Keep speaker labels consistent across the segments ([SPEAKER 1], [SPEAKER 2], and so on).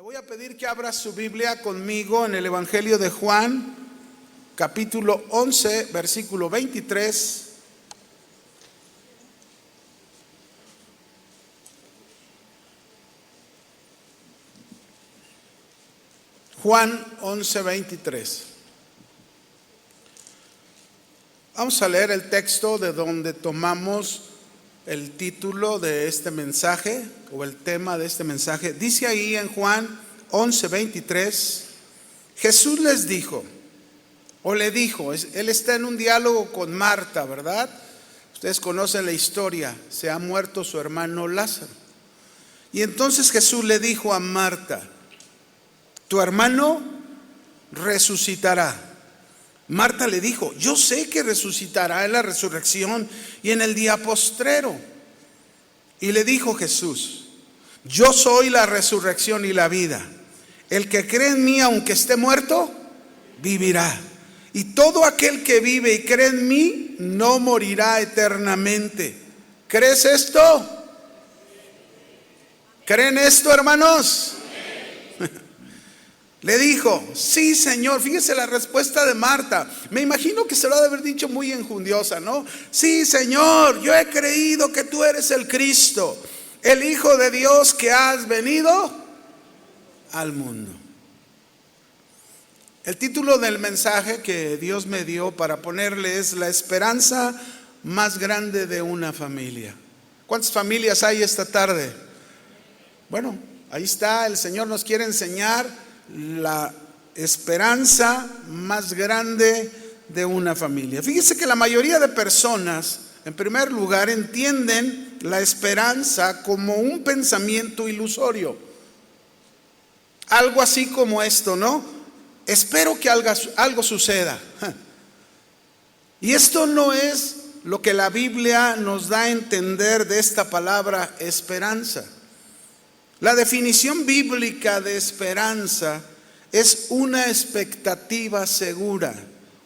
[SPEAKER 1] voy a pedir que abra su Biblia conmigo en el Evangelio de Juan, capítulo 11, versículo 23. Juan 11, 23. Vamos a leer el texto de donde tomamos el título de este mensaje o el tema de este mensaje. Dice ahí en Juan 11, 23, Jesús les dijo, o le dijo, él está en un diálogo con Marta, ¿verdad? Ustedes conocen la historia, se ha muerto su hermano Lázaro. Y entonces Jesús le dijo a Marta, tu hermano resucitará. Marta le dijo, yo sé que resucitará en la resurrección y en el día postrero. Y le dijo Jesús, yo soy la resurrección y la vida. El que cree en mí, aunque esté muerto, vivirá. Y todo aquel que vive y cree en mí, no morirá eternamente. ¿Crees esto? ¿Creen esto, hermanos? Le dijo, sí, Señor. Fíjese la respuesta de Marta. Me imagino que se lo ha de haber dicho muy enjundiosa, ¿no? Sí, Señor, yo he creído que tú eres el Cristo, el Hijo de Dios que has venido al mundo. El título del mensaje que Dios me dio para ponerle es la esperanza más grande de una familia. ¿Cuántas familias hay esta tarde? Bueno, ahí está, el Señor nos quiere enseñar la esperanza más grande de una familia. Fíjese que la mayoría de personas, en primer lugar, entienden la esperanza como un pensamiento ilusorio. Algo así como esto, ¿no? Espero que algo suceda. Y esto no es lo que la Biblia nos da a entender de esta palabra esperanza. La definición bíblica de esperanza es una expectativa segura,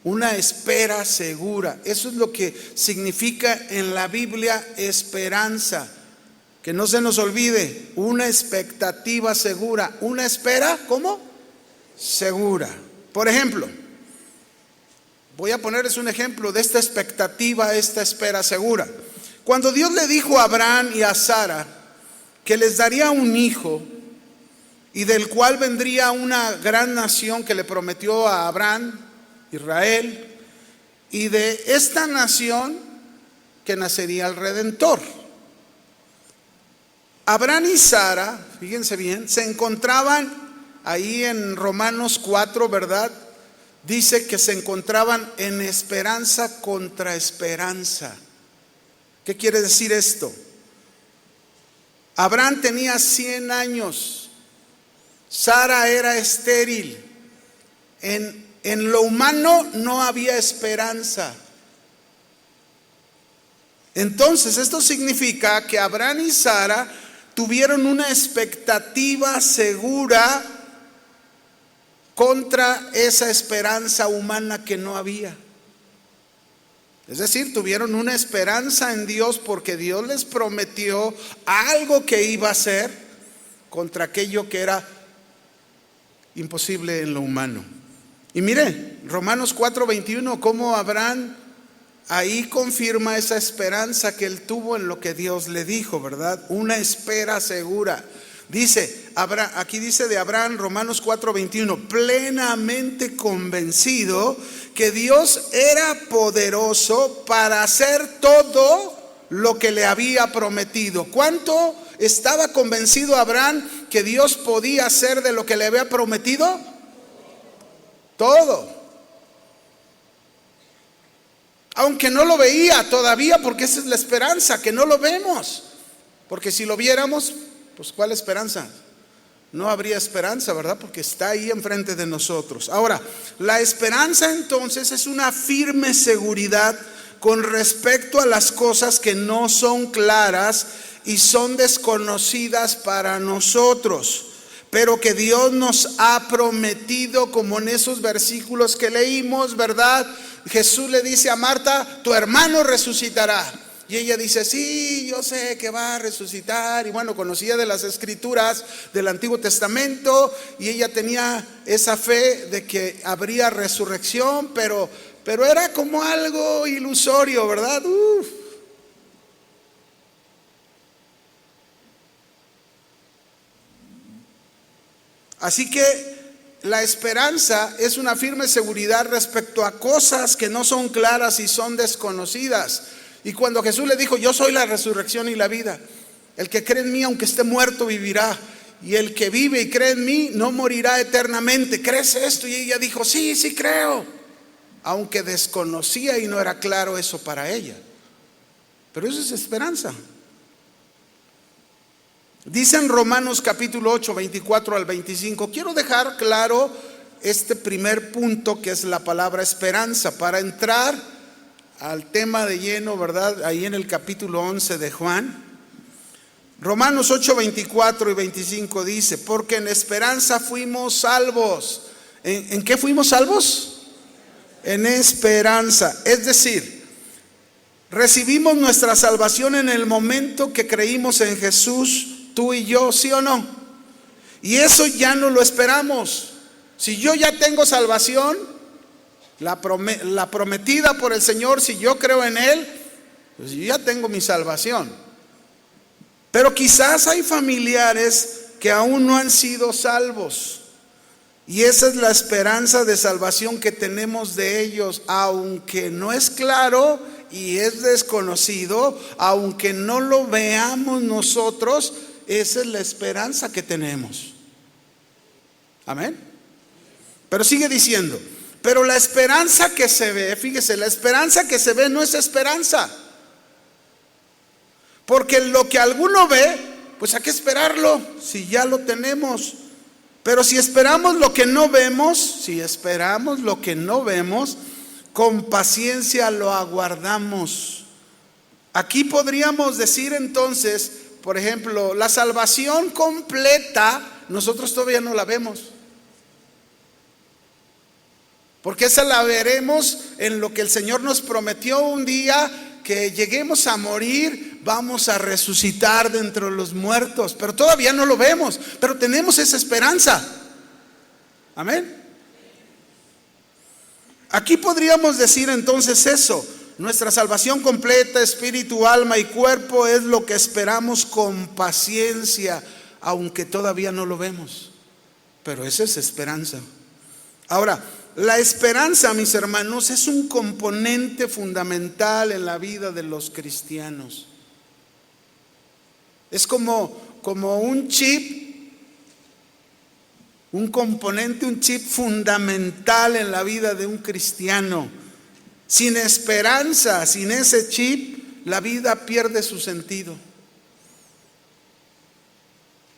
[SPEAKER 1] una espera segura. Eso es lo que significa en la Biblia esperanza. Que no se nos olvide, una expectativa segura, una espera, ¿cómo? Segura. Por ejemplo, voy a ponerles un ejemplo de esta expectativa, esta espera segura. Cuando Dios le dijo a Abraham y a Sara que les daría un hijo y del cual vendría una gran nación que le prometió a Abraham, Israel, y de esta nación que nacería el Redentor. Abraham y Sara, fíjense bien, se encontraban ahí en Romanos 4, ¿verdad? Dice que se encontraban en esperanza contra esperanza. ¿Qué quiere decir esto? Abraham tenía 100 años, Sara era estéril, en lo humano no había esperanza. Entonces esto significa que Abraham y Sara tuvieron una expectativa segura contra esa esperanza humana que no había. Es decir, tuvieron una esperanza en Dios porque Dios les prometió algo que iba a hacer contra aquello que era imposible en lo humano. Y mire, Romanos 4:21, cómo Abraham ahí confirma esa esperanza que él tuvo en lo que Dios le dijo, ¿verdad? Una espera segura. Dice, aquí dice de Abraham, Romanos 4:21, plenamente convencido que Dios era poderoso para hacer todo lo que le había prometido. ¿Cuánto estaba convencido Abraham que Dios podía hacer de lo que le había prometido? Todo. Aunque no lo veía todavía, porque esa es la esperanza, que no lo vemos. Porque si lo viéramos, pues ¿cuál esperanza? No habría esperanza, ¿verdad? Porque está ahí enfrente de nosotros. Ahora, la esperanza entonces es una firme seguridad con respecto a las cosas que no son claras y son desconocidas para nosotros, pero que Dios nos ha prometido, como en esos versículos que leímos, ¿verdad? Jesús le dice a Marta, tu hermano resucitará. Y ella dice, sí, yo sé que va a resucitar. Y bueno, conocía de las escrituras del Antiguo Testamento y ella tenía esa fe de que habría resurrección, pero era como algo ilusorio, ¿verdad? Así que la esperanza es una firme seguridad respecto a cosas que no son claras y son desconocidas. Y cuando Jesús le dijo, yo soy la resurrección y la vida, el que cree en mí aunque esté muerto vivirá, y el que vive y cree en mí no morirá eternamente. ¿Crees esto? Y ella dijo, sí, sí creo, aunque desconocía y no era claro eso para ella. Pero eso es esperanza. Dice en Romanos capítulo 8, 24 al 25, quiero dejar claro este primer punto que es la palabra esperanza, para entrar al tema de lleno, ¿verdad? Ahí en el capítulo 11 de Juan. Romanos 8, 24 y 25 dice, porque en esperanza fuimos salvos. ¿En qué fuimos salvos? En esperanza. Es decir, recibimos nuestra salvación en el momento que creímos en Jesús, tú y yo, ¿sí o no? Y eso ya no lo esperamos. Si yo ya tengo salvación, la prometida por el Señor, si yo creo en Él, pues yo ya tengo mi salvación. Pero quizás hay familiares que aún no han sido salvos. Y esa es la esperanza de salvación que tenemos de ellos, aunque no es claro y es desconocido, aunque no lo veamos nosotros. Esa es la esperanza que tenemos. Amén. Pero sigue diciendo, pero la esperanza que se ve, fíjese, la esperanza que se ve no es esperanza. Porque lo que alguno ve, pues hay que esperarlo, si ya lo tenemos. Pero si esperamos lo que no vemos, con paciencia lo aguardamos. Aquí podríamos decir entonces, por ejemplo, la salvación completa, nosotros todavía no la vemos. Porque esa la veremos en lo que el Señor nos prometió un día, que lleguemos a morir, vamos a resucitar de entre los muertos. Pero todavía no lo vemos, pero tenemos esa esperanza. Amén. Aquí podríamos decir entonces eso. Nuestra salvación completa, espíritu, alma y cuerpo, es lo que esperamos con paciencia, aunque todavía no lo vemos. Pero esa es esperanza. Ahora, la esperanza, mis hermanos, es un componente fundamental en la vida de los cristianos. Es como un chip, un componente, un chip fundamental en la vida de un cristiano. Sin esperanza, sin ese chip, la vida pierde su sentido.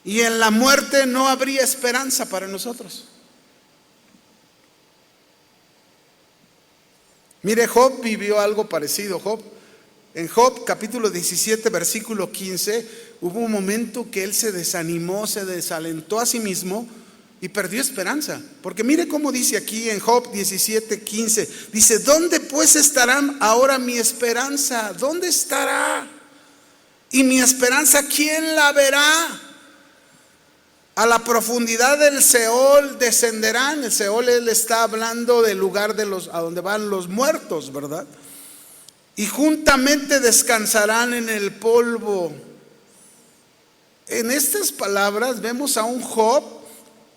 [SPEAKER 1] Y en la muerte no habría esperanza para nosotros. Mire, Job vivió algo parecido. En Job capítulo 17 versículo 15, hubo un momento que él se desanimó, se desalentó a sí mismo y perdió esperanza. Porque mire cómo dice aquí en Job 17, 15, dice, ¿dónde pues estará ahora mi esperanza? ¿Dónde estará? Y mi esperanza, ¿quién la verá? A la profundidad del Seol descenderán. El Seol, él está hablando del lugar a donde van los muertos, ¿verdad? Y juntamente descansarán en el polvo. En estas palabras vemos a un Job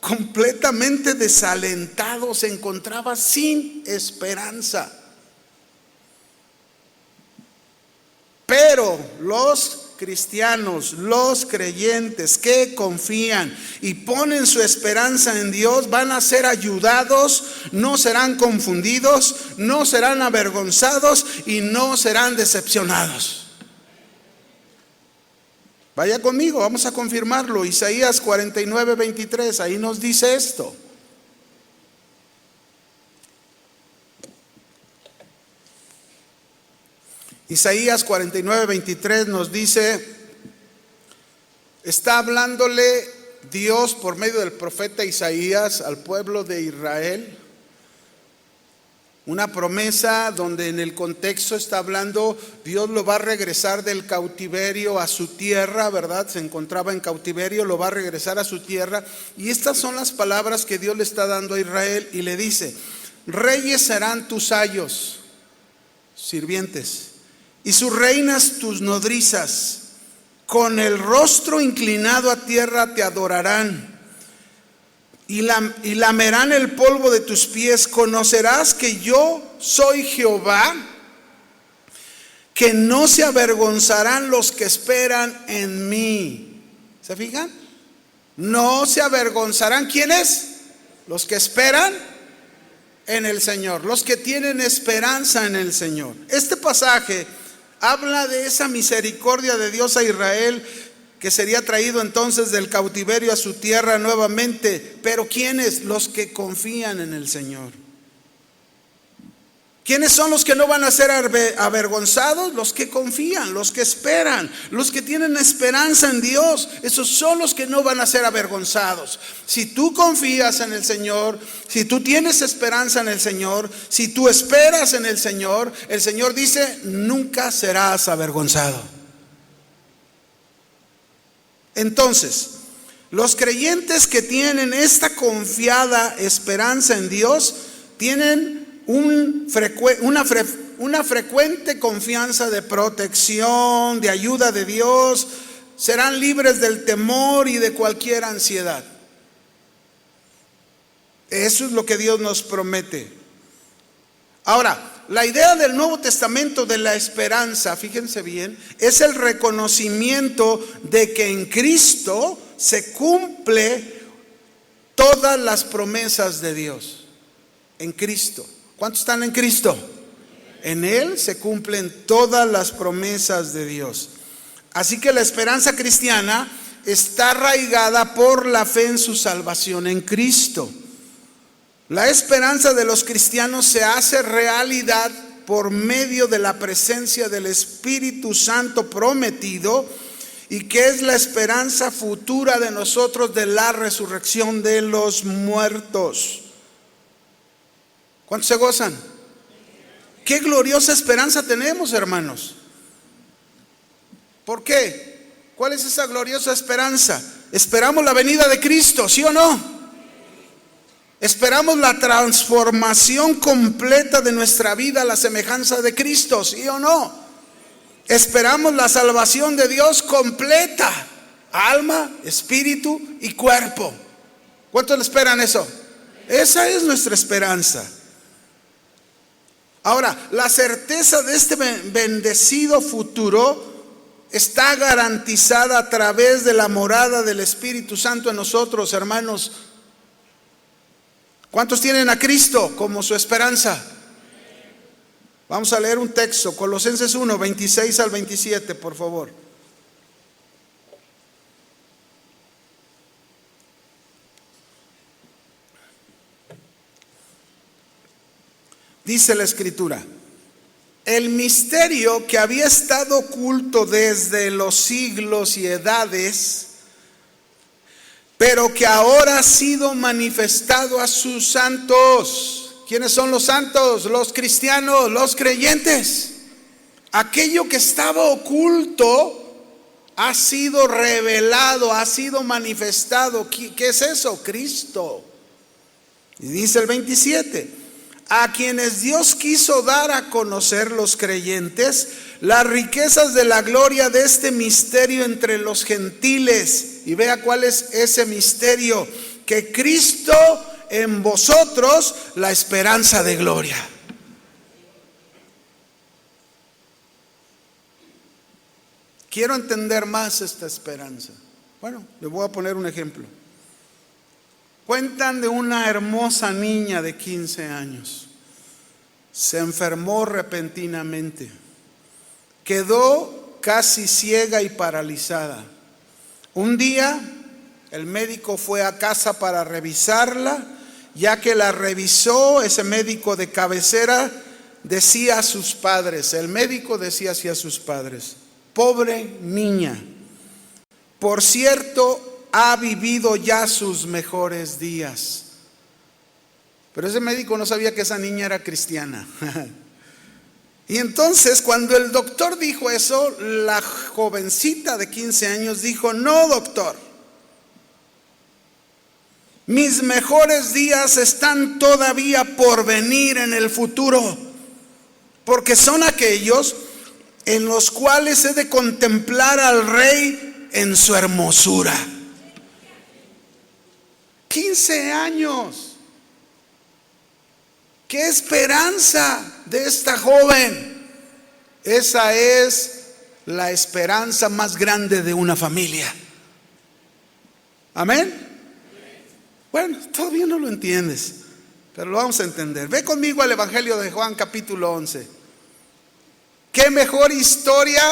[SPEAKER 1] completamente desalentado, se encontraba sin esperanza. Pero los cristianos, los creyentes que confían y ponen su esperanza en Dios, van a ser ayudados, no serán confundidos, no serán avergonzados y no serán decepcionados. Vaya conmigo, vamos a confirmarlo. Isaías 49, 23, ahí nos dice esto. Isaías 49, 23 nos dice, está hablándole Dios por medio del profeta Isaías al pueblo de Israel. Una promesa donde en el contexto está hablando, Dios lo va a regresar del cautiverio a su tierra, ¿verdad? Se encontraba en cautiverio, lo va a regresar a su tierra. Y estas son las palabras que Dios le está dando a Israel y le dice: reyes serán tus ayos, sirvientes, y sus reinas tus nodrizas. Con el rostro inclinado a tierra te adorarán y lamerán el polvo de tus pies. Conocerás que yo soy Jehová, que no se avergonzarán los que esperan en mí. ¿Se fijan? No se avergonzarán. ¿Quiénes? Los que esperan en el Señor, los que tienen esperanza en el Señor. Este pasaje habla de esa misericordia de Dios a Israel, que sería traído entonces del cautiverio a su tierra nuevamente. Pero ¿quiénes? Los que confían en el Señor. ¿Quiénes son los que no van a ser avergonzados? Los que confían, los que esperan, los que tienen esperanza en Dios. Esos son los que no van a ser avergonzados. Si tú confías en el Señor, si tú tienes esperanza en el Señor, si tú esperas en el Señor dice: nunca serás avergonzado. Entonces, los creyentes que tienen esta confiada esperanza en Dios tienen una frecuente confianza de protección, de ayuda de Dios. Serán libres del temor y de cualquier ansiedad. Eso es lo que Dios nos promete. Ahora, la idea del Nuevo Testamento de la esperanza, fíjense bien, es el reconocimiento de que en Cristo se cumple todas las promesas de Dios. En Cristo. ¿Cuántos están en Cristo? En Él se cumplen todas las promesas de Dios. Así que la esperanza cristiana está arraigada por la fe en su salvación en Cristo. La esperanza de los cristianos se hace realidad por medio de la presencia del Espíritu Santo prometido, y que es la esperanza futura de nosotros de la resurrección de los muertos. ¿Cuántos se gozan? Qué gloriosa esperanza tenemos, hermanos. ¿Por qué? ¿Cuál es esa gloriosa esperanza? Esperamos la venida de Cristo, ¿sí o no? Esperamos la transformación completa de nuestra vida a la semejanza de Cristo, ¿sí o no? Esperamos la salvación de Dios completa, alma, espíritu y cuerpo. ¿Cuántos le esperan eso? Esa es nuestra esperanza. Ahora, la certeza de este bendecido futuro está garantizada a través de la morada del Espíritu Santo en nosotros, hermanos. ¿Cuántos tienen a Cristo como su esperanza? Vamos a leer un texto, Colosenses 1, 26 al 27, por favor. Dice la Escritura: el misterio que había estado oculto desde los siglos y edades, pero que ahora ha sido manifestado a sus santos. ¿Quiénes son los santos? Los cristianos, los creyentes. Aquello que estaba oculto ha sido revelado, ha sido manifestado. ¿Qué es eso? Cristo. Y dice el 27: a quienes Dios quiso dar a conocer, los creyentes, las riquezas de la gloria de este misterio entre los gentiles. Y vea cuál es ese misterio: que Cristo en vosotros, la esperanza de gloria. Quiero entender más esta esperanza. Bueno, le voy a poner un ejemplo. Cuentan de una hermosa niña de 15 años. Se enfermó repentinamente. Quedó casi ciega y paralizada. Un día el médico fue a casa para revisarla. Ya que la revisó, ese médico de cabecera decía a sus padres, el médico decía así a sus padres: pobre niña, por cierto, ha vivido ya sus mejores días. Pero ese médico no sabía que esa niña era cristiana. Y entonces cuando el doctor dijo eso, la jovencita de 15 años dijo: no, doctor, mis mejores días están todavía por venir en el futuro, porque son aquellos en los cuales he de contemplar al Rey en su hermosura. 15 años. ¡Qué esperanza de esta joven! Esa es la esperanza más grande de una familia. ¿Amén? Bueno, todavía no lo entiendes, pero lo vamos a entender. Ve conmigo al Evangelio de Juan capítulo 11. ¡Qué mejor historia!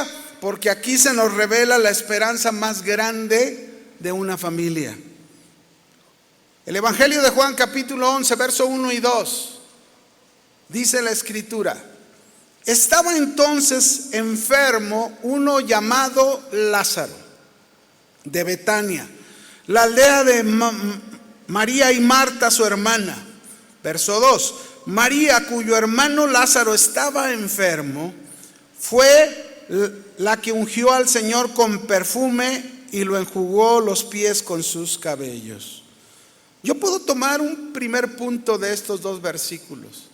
[SPEAKER 1] Porque aquí se nos revela la esperanza más grande de una familia. El Evangelio de Juan capítulo 11, verso 1 y 2. Dice la Escritura: estaba entonces enfermo uno llamado Lázaro, de Betania, la aldea de María y Marta su hermana. Verso 2: María, cuyo hermano Lázaro estaba enfermo, fue la que ungió al Señor con perfume y lo enjugó los pies con sus cabellos. Yo puedo tomar un primer punto de estos dos versículos,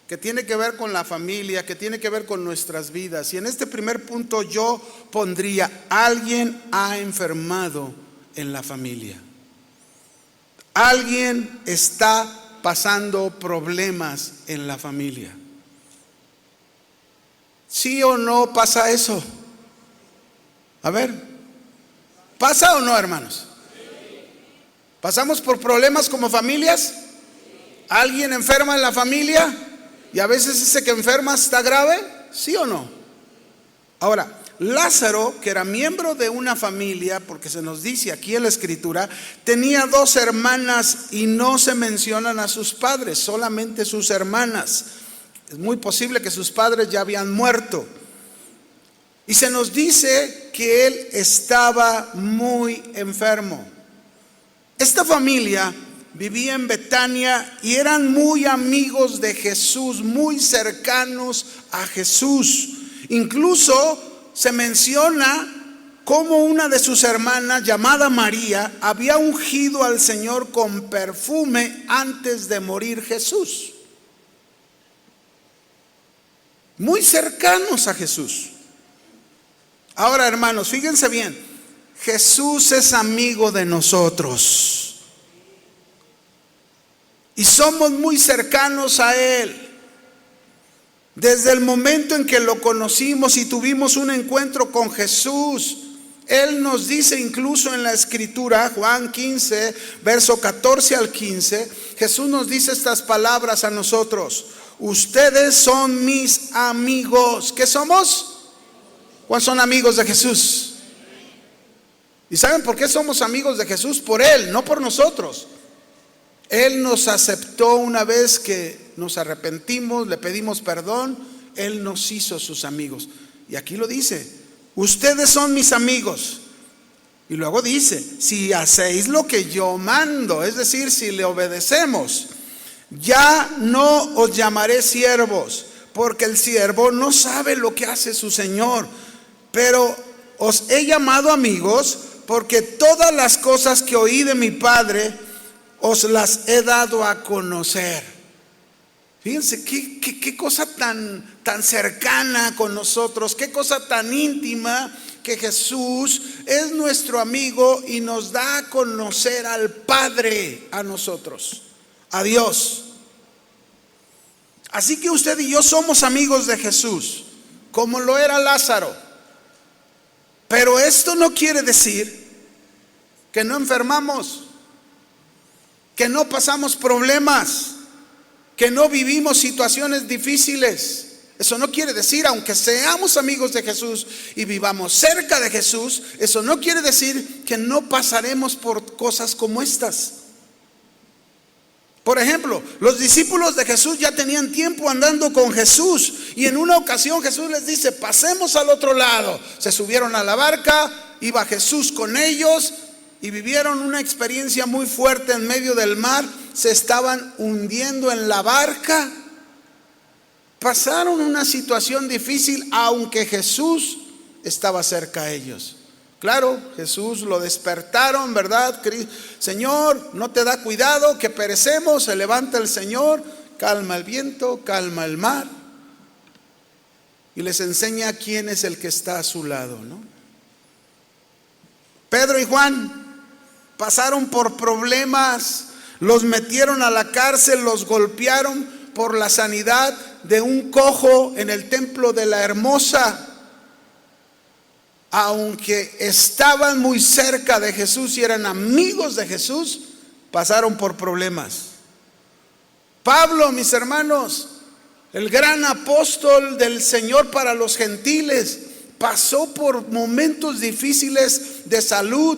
[SPEAKER 1] que tiene que ver con la familia, que tiene que ver con nuestras vidas. Y en este primer punto yo pondría: alguien ha enfermado en la familia. Alguien está pasando problemas en la familia. ¿Sí o no pasa eso? A ver, ¿pasa o no, hermanos? ¿Pasamos por problemas como familias? ¿Alguien enferma en la familia? Y a veces ese que enferma está grave, ¿sí o no? Ahora, Lázaro, que era miembro de una familia, porque se nos dice aquí en la Escritura, tenía 2 hermanas y no se mencionan a sus padres, solamente sus hermanas. Es muy posible que sus padres ya habían muerto. Y se nos dice que él estaba muy enfermo. Esta familia vivía en Betania y eran muy amigos de Jesús, muy cercanos a Jesús. Incluso se menciona cómo una de sus hermanas, llamada María, había ungido al Señor con perfume antes de morir Jesús. Muy cercanos a Jesús. Ahora, hermanos, fíjense bien, Jesús es amigo de nosotros. Y somos muy cercanos a Él. Desde el momento en que lo conocimos y tuvimos un encuentro con Jesús, Él nos dice incluso en la Escritura, Juan 15, verso 14 al 15, Jesús nos dice estas palabras a nosotros: ustedes son mis amigos. ¿Qué somos? ¿Cuáles son amigos de Jesús? ¿Y saben por qué somos amigos de Jesús? Por Él, no por nosotros. Él nos aceptó una vez que nos arrepentimos, le pedimos perdón, Él nos hizo sus amigos. Y aquí lo dice: ustedes son mis amigos. Y luego dice: si hacéis lo que yo mando, es decir, si le obedecemos, ya no os llamaré siervos, porque el siervo no sabe lo que hace su Señor, pero os he llamado amigos, porque todas las cosas que oí de mi Padre os las he dado a conocer. Fíjense qué cosa tan cercana con nosotros, qué cosa tan íntima, que Jesús es nuestro amigo y nos da a conocer al Padre a nosotros, a Dios. Así que usted y yo somos amigos de Jesús, como lo era Lázaro. Pero esto no quiere decir que no enfermamos, que no pasamos problemas, que no vivimos situaciones difíciles. Eso no quiere decir, aunque seamos amigos de Jesús y vivamos cerca de Jesús, eso no quiere decir que no pasaremos por cosas como estas. Por ejemplo, los discípulos de Jesús ya tenían tiempo andando con Jesús, y en una ocasión Jesús les dice: pasemos al otro lado. Se subieron a la barca, iba Jesús con ellos y vivieron una experiencia muy fuerte en medio del mar. se estaban hundiendo en la barca. Pasaron una situación difícil, aunque Jesús estaba cerca a ellos. Claro, Jesús lo despertaron, ¿verdad? Señor, ¿no te da cuidado que perecemos? Se levanta el Señor, calma el viento, calma el mar, y les enseña quién es el que está a su lado, ¿no? Pedro y Juan pasaron por problemas, los metieron a la cárcel, los golpearon por la sanidad de un cojo en el templo de la Hermosa. Aunque estaban muy cerca de Jesús y eran amigos de Jesús, pasaron por problemas. Pablo, mis hermanos, el gran apóstol del Señor para los gentiles, pasó por momentos difíciles de salud.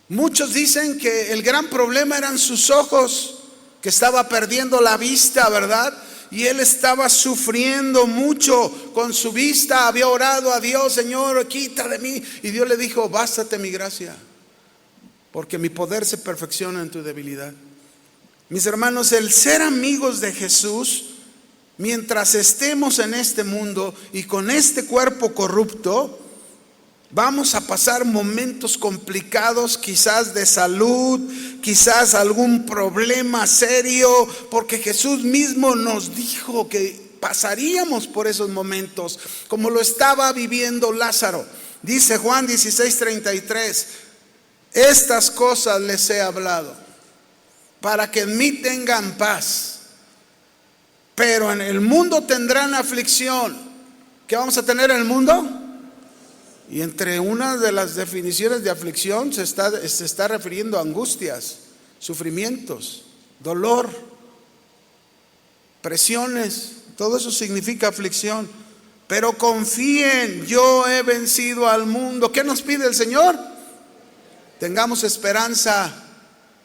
[SPEAKER 1] Muchos dicen que el gran problema eran sus ojos, que estaba perdiendo la vista, ¿verdad? Y él estaba sufriendo mucho con su vista. Había orado a Dios: Señor, quita de mí. Y Dios le dijo: bástate mi gracia, porque mi poder se perfecciona en tu debilidad. Mis hermanos, el ser amigos de Jesús, mientras estemos en este mundo y con este cuerpo corrupto, vamos a pasar momentos complicados, quizás de salud, quizás algún problema serio, porque Jesús mismo nos dijo que pasaríamos por esos momentos, como lo estaba viviendo Lázaro. Dice Juan 16:33, estas cosas les he hablado, para que en mí tengan paz, pero en el mundo tendrán aflicción. ¿Qué vamos a tener en el mundo? Y entre una de las definiciones de aflicción se está refiriendo a angustias, sufrimientos, dolor, presiones. Todo eso significa aflicción. Pero confíen, yo he vencido al mundo. ¿Qué nos pide el Señor? Tengamos esperanza.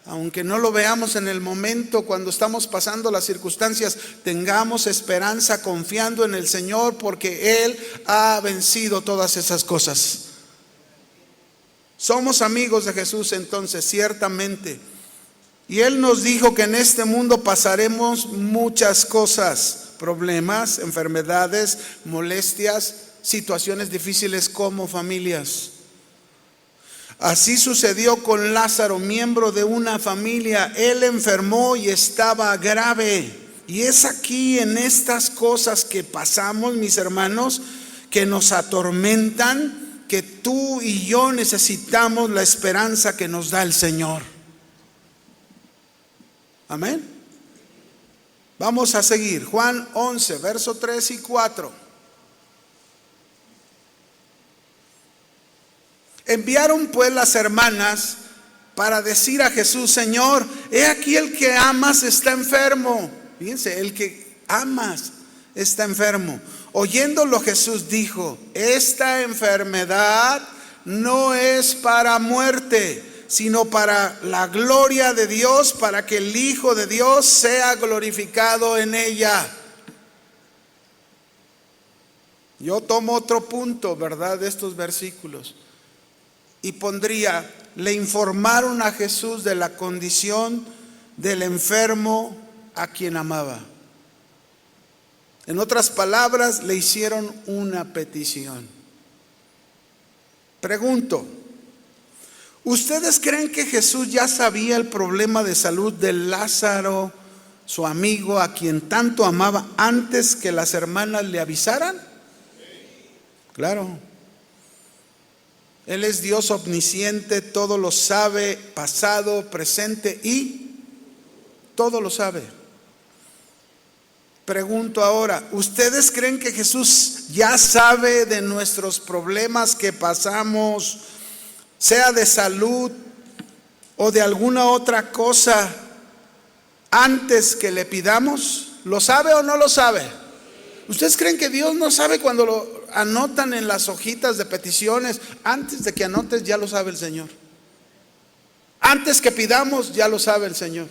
[SPEAKER 1] Aunque no lo veamos en el momento, cuando estamos pasando las circunstancias, tengamos esperanza confiando en el Señor, porque Él ha vencido todas esas cosas. Somos amigos de Jesús entonces, ciertamente. Y Él nos dijo que en este mundo pasaremos muchas cosas: problemas, enfermedades, molestias, situaciones difíciles como familias. Así sucedió con Lázaro, miembro de una familia. Él enfermó y estaba grave. Y es aquí, en estas cosas que pasamos, mis hermanos, que nos atormentan, que tú y yo necesitamos la esperanza que nos da el Señor. Amén. Vamos a seguir. Juan 11, verso 3 y 4. Enviaron pues las hermanas para decir a Jesús: Señor, he aquí el que amas está enfermo. Fíjense, el que amas está enfermo. Oyéndolo, Jesús dijo: esta enfermedad no es para muerte, sino para la gloria de Dios, para que el Hijo de Dios sea glorificado en ella. Yo tomo otro punto, ¿verdad?, de estos versículos. Y pondría: le informaron a Jesús de la condición del enfermo a quien amaba. En otras palabras, le hicieron una petición. Pregunto: ¿ustedes creen que Jesús ya sabía el problema de salud de Lázaro, su amigo, a quien tanto amaba, antes que las hermanas le avisaran? Claro. Él es Dios omnisciente, todo lo sabe, pasado, presente y todo lo sabe. Pregunto ahora: ¿ustedes creen que Jesús ya sabe de nuestros problemas que pasamos, sea de salud o de alguna otra cosa, antes que le pidamos? ¿Lo sabe o no lo sabe? ¿Ustedes creen que Dios no sabe cuando lo anotan en las hojitas de peticiones? Antes de que anotes, ya lo sabe el Señor. Antes que pidamos, ya lo sabe el Señor.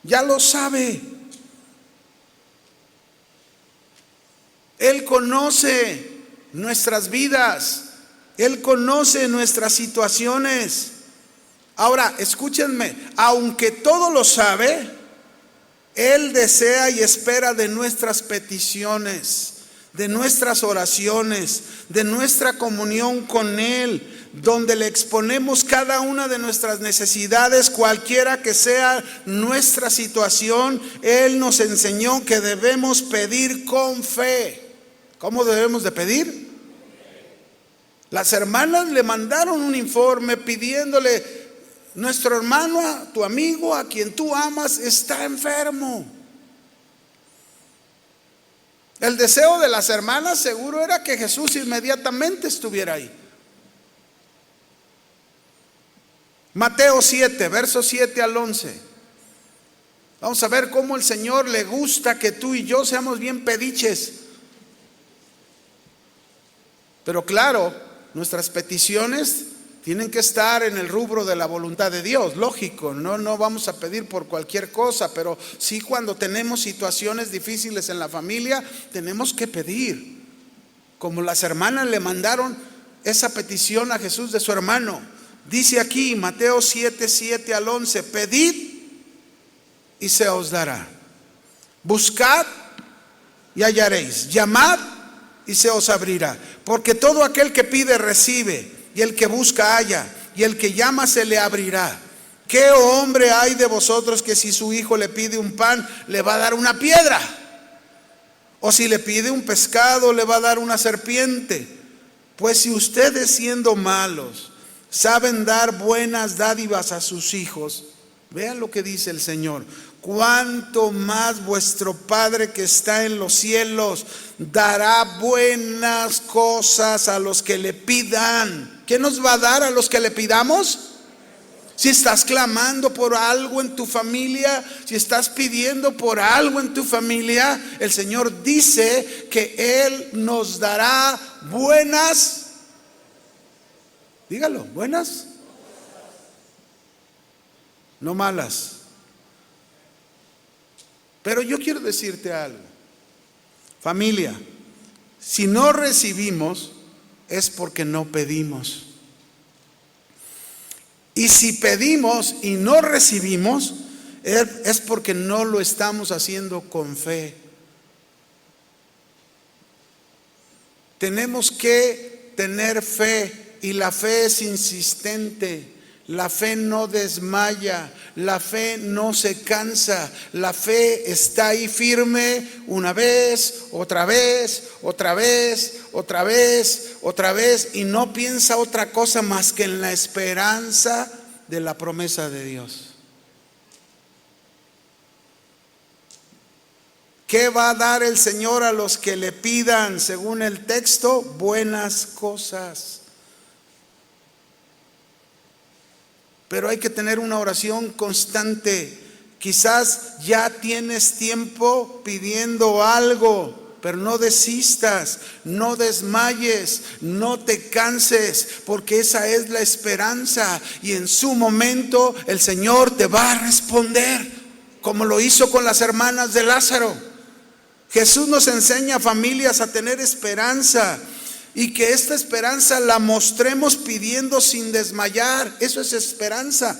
[SPEAKER 1] Ya lo sabe. Él conoce nuestras vidas. Él conoce nuestras situaciones. Ahora, escúchenme, aunque todo lo sabe, Él desea y espera de nuestras peticiones, de nuestras oraciones, de nuestra comunión con Él, donde le exponemos cada una de nuestras necesidades, cualquiera que sea nuestra situación. Él nos enseñó que debemos pedir con fe. ¿Cómo debemos de pedir? Las hermanas le mandaron un informe pidiéndole: nuestro hermano, tu amigo, a quien tú amas, está enfermo. El deseo de las hermanas seguro era que Jesús inmediatamente estuviera ahí. Mateo 7, versos 7 al 11. Vamos a ver cómo el Señor le gusta que tú y yo seamos bien pediches. Pero claro, nuestras peticiones tienen que estar en el rubro de la voluntad de Dios, lógico. No vamos a pedir por cualquier cosa, pero sí, cuando tenemos situaciones difíciles en la familia, tenemos que pedir. Como las hermanas le mandaron esa petición a Jesús de su hermano. Dice aquí Mateo 7, 7 al 11: pedid y se os dará, buscad y hallaréis, llamad y se os abrirá. Porque todo aquel que pide recibe, y el que busca halla, y el que llama se le abrirá. ¿Qué hombre hay de vosotros que si su hijo le pide un pan, le va a dar una piedra? O si le pide un pescado, le va a dar una serpiente? Pues si ustedes, siendo malos, saben dar buenas dádivas a sus hijos, vean lo que dice el Señor, cuánto más vuestro Padre que está en los cielos dará buenas cosas a los que le pidan. ¿Qué nos va a dar a los que le pidamos? Si estás clamando por algo en tu familia, si estás pidiendo por algo en tu familia, el Señor dice que Él nos dará buenas. Dígalo, buenas, no malas. Pero yo quiero decirte algo, familia: si no recibimos es porque no pedimos. Y si pedimos y no recibimos es porque no lo estamos haciendo con fe. Tenemos que tener fe. Y la fe es insistente, la fe no desmaya, la fe no se cansa, la fe está ahí firme una vez, otra vez, otra vez, otra vez, otra vez, y no piensa otra cosa más que en la esperanza de la promesa de Dios. ¿Qué va a dar el Señor a los que le pidan? Según el texto, buenas cosas. Pero hay que tener una oración constante. Quizás ya tienes tiempo pidiendo algo, pero no desistas, no desmayes, no te canses, porque esa es la esperanza. Y en su momento el Señor te va a responder, como lo hizo con las hermanas de Lázaro. Jesús nos enseña, familias, a tener esperanza. Y que esta esperanza la mostremos pidiendo sin desmayar. Eso es esperanza.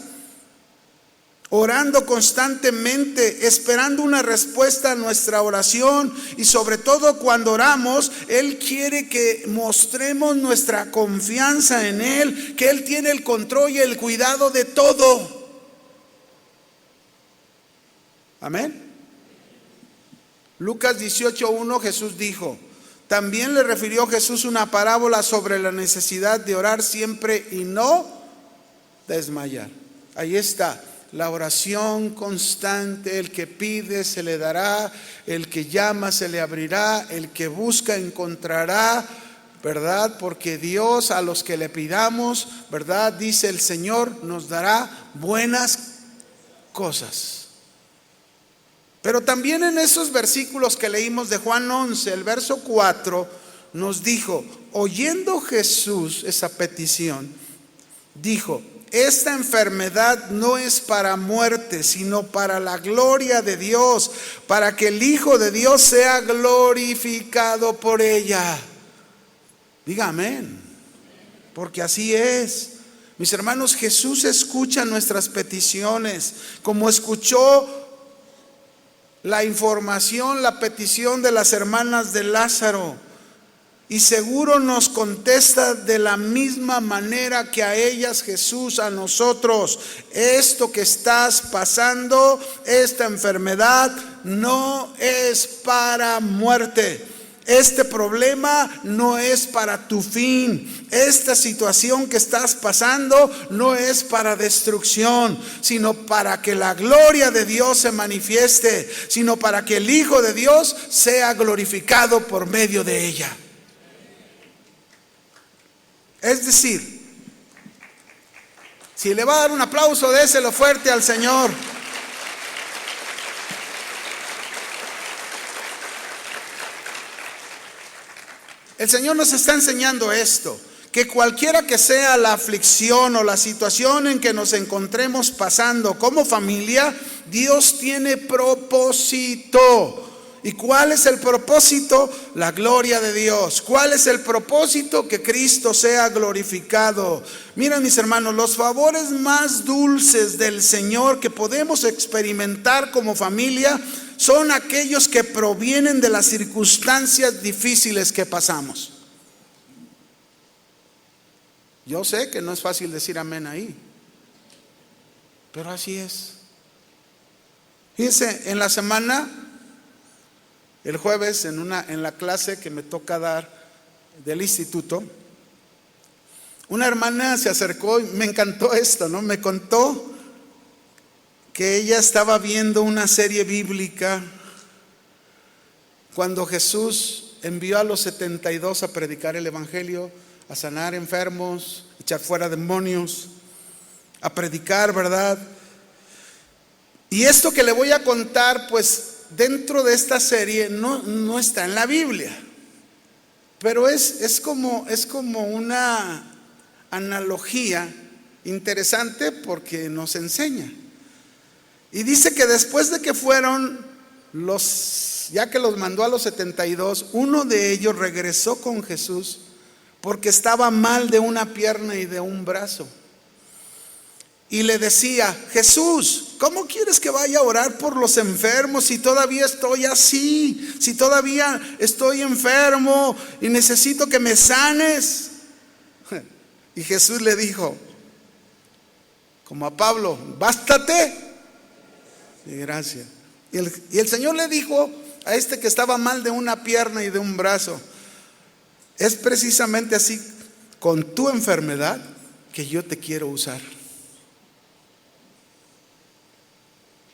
[SPEAKER 1] Orando constantemente, esperando una respuesta a nuestra oración. Y sobre todo cuando oramos, Él quiere que mostremos nuestra confianza en Él, que Él tiene el control y el cuidado de todo. Amén. Lucas 18:1, Jesús dijo: también le refirió Jesús una parábola sobre la necesidad de orar siempre y no desmayar. Ahí está, la oración constante: el que pide se le dará, el que llama se le abrirá, el que busca encontrará, ¿verdad? Porque Dios, a los que le pidamos, ¿verdad?, dice el Señor, nos dará buenas cosas. Pero también en esos versículos que leímos de Juan 11, el verso 4, nos dijo, oyendo Jesús esa petición, dijo: esta enfermedad no es para muerte, sino para la gloria de Dios, para que el Hijo de Dios sea glorificado por ella. Diga amén, porque así es. Mis hermanos, Jesús escucha nuestras peticiones, como escuchó la información, la petición de las hermanas de Lázaro. Y seguro nos contesta de la misma manera que a ellas Jesús a nosotros. Esto que estás pasando, esta enfermedad, no es para muerte. Este problema no es para tu fin. Esta situación que estás pasando no es para destrucción, sino para que la gloria de Dios se manifieste, sino para que el Hijo de Dios sea glorificado por medio de ella. Es decir, si le va a dar un aplauso, déselo fuerte al Señor. El Señor nos está enseñando esto, que cualquiera que sea la aflicción o la situación en que nos encontremos pasando como familia, Dios tiene propósito. ¿Y cuál es el propósito? La gloria de Dios. ¿Cuál es el propósito? Que Cristo sea glorificado. Miren, mis hermanos, los favores más dulces del Señor que podemos experimentar como familia son aquellos que provienen de las circunstancias difíciles que pasamos. Yo sé que no es fácil decir amén ahí, pero así es. Fíjense, en la semana, el jueves, en la clase que me toca dar del instituto, una hermana se acercó y me encantó esto, ¿no? Me contó que ella estaba viendo una serie bíblica cuando Jesús envió a los 72 a predicar el evangelio, a sanar enfermos, echar fuera demonios, a predicar, ¿verdad? Y esto que le voy a contar, pues dentro de esta serie no está en la Biblia, pero es como una analogía interesante porque nos enseña. Y dice que después de que fueron ya que los mandó a los 72, uno de ellos regresó con Jesús porque estaba mal de una pierna y de un brazo. Y le decía: Jesús, ¿cómo quieres que vaya a orar por los enfermos si todavía estoy así? Si todavía estoy enfermo y necesito que me sanes. Y Jesús le dijo, como a Pablo: bástate. Y gracias. Y el Señor le dijo a este que estaba mal de una pierna y de un brazo: es precisamente así con tu enfermedad que yo te quiero usar.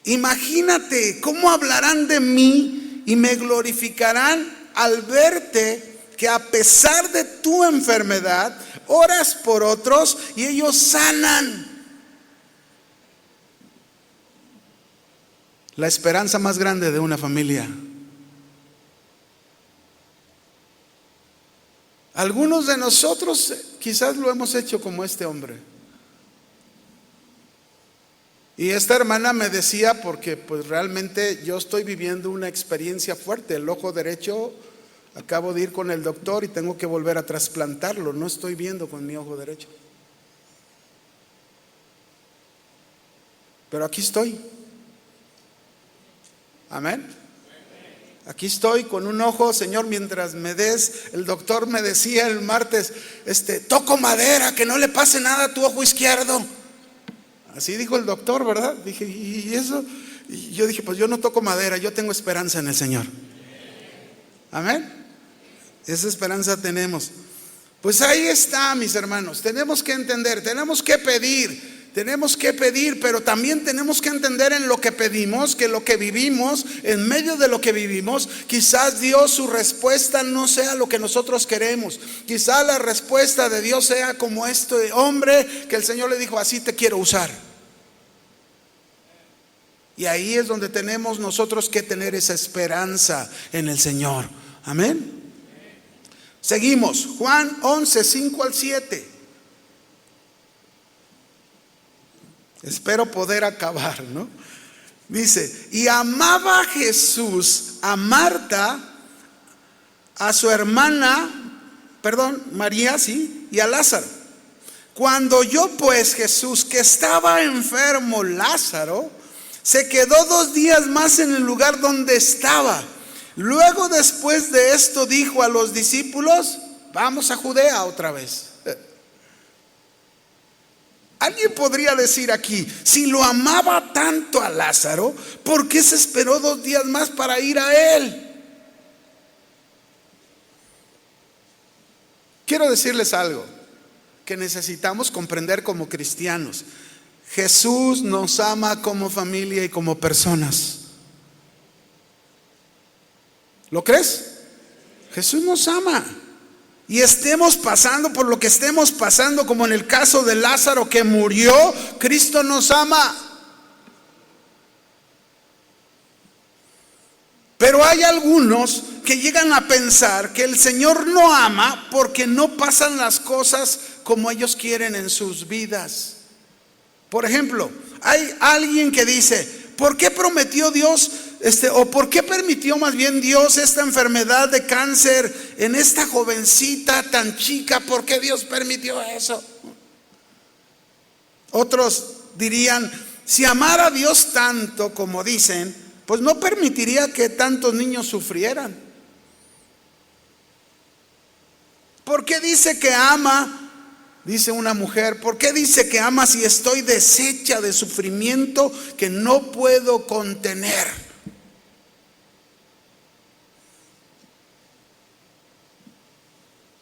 [SPEAKER 1] Imagínate cómo hablarán de mí y me glorificarán al verte que a pesar de tu enfermedad oras por otros y ellos sanan. La esperanza más grande de una familia. Algunos de nosotros quizás lo hemos hecho como este hombre. Y esta hermana me decía, porque pues realmente yo estoy viviendo una experiencia fuerte. El ojo derecho, acabo de ir con el doctor y tengo que volver a trasplantarlo. No estoy viendo con mi ojo derecho, pero aquí estoy. Amén. Aquí estoy con un ojo, Señor, mientras me des. El doctor me decía el martes, toco madera, que no le pase nada a tu ojo izquierdo. Así dijo el doctor, ¿verdad? Dije, ¿y eso? Y yo dije, pues yo no toco madera, yo tengo esperanza en el Señor. Amén. Esa esperanza tenemos. Pues ahí está, mis hermanos. Tenemos que entender, tenemos que pedir, pero también tenemos que entender en lo que pedimos, que lo que vivimos, en medio de lo que vivimos, quizás Dios, su respuesta no sea lo que nosotros queremos. Quizás la respuesta de Dios sea como este hombre que el Señor le dijo: así te quiero usar. Y ahí es donde tenemos nosotros que tener esa esperanza en el Señor. Amén. Seguimos, Juan 11, 5 al 7. Espero poder acabar, ¿no? Dice: y amaba Jesús a Marta, a su hermana, María, sí, y a Lázaro. Cuando oyó pues Jesús que estaba enfermo Lázaro, se quedó 2 días más en el lugar donde estaba. Luego, después de esto, dijo a los discípulos: vamos a Judea otra vez. Alguien podría decir aquí, si lo amaba tanto a Lázaro, ¿por qué se esperó 2 días más para ir a él? Quiero decirles algo que necesitamos comprender como cristianos. Jesús nos ama como familia y como personas. ¿Lo crees? Jesús nos ama. Y estemos pasando por lo que estemos pasando, como en el caso de Lázaro que murió, Cristo nos ama. Pero hay algunos que llegan a pensar que el Señor no ama porque no pasan las cosas como ellos quieren en sus vidas. Por ejemplo, hay alguien que dice: ¿por qué prometió Dios o por qué permitió más bien Dios esta enfermedad de cáncer en esta jovencita tan chica? ¿Por qué Dios permitió eso? Otros dirían: si amara a Dios tanto como dicen, pues no permitiría que tantos niños sufrieran. ¿Por qué dice que ama? Dice una mujer: ¿por qué dice que ama si estoy deshecha de sufrimiento que no puedo contener?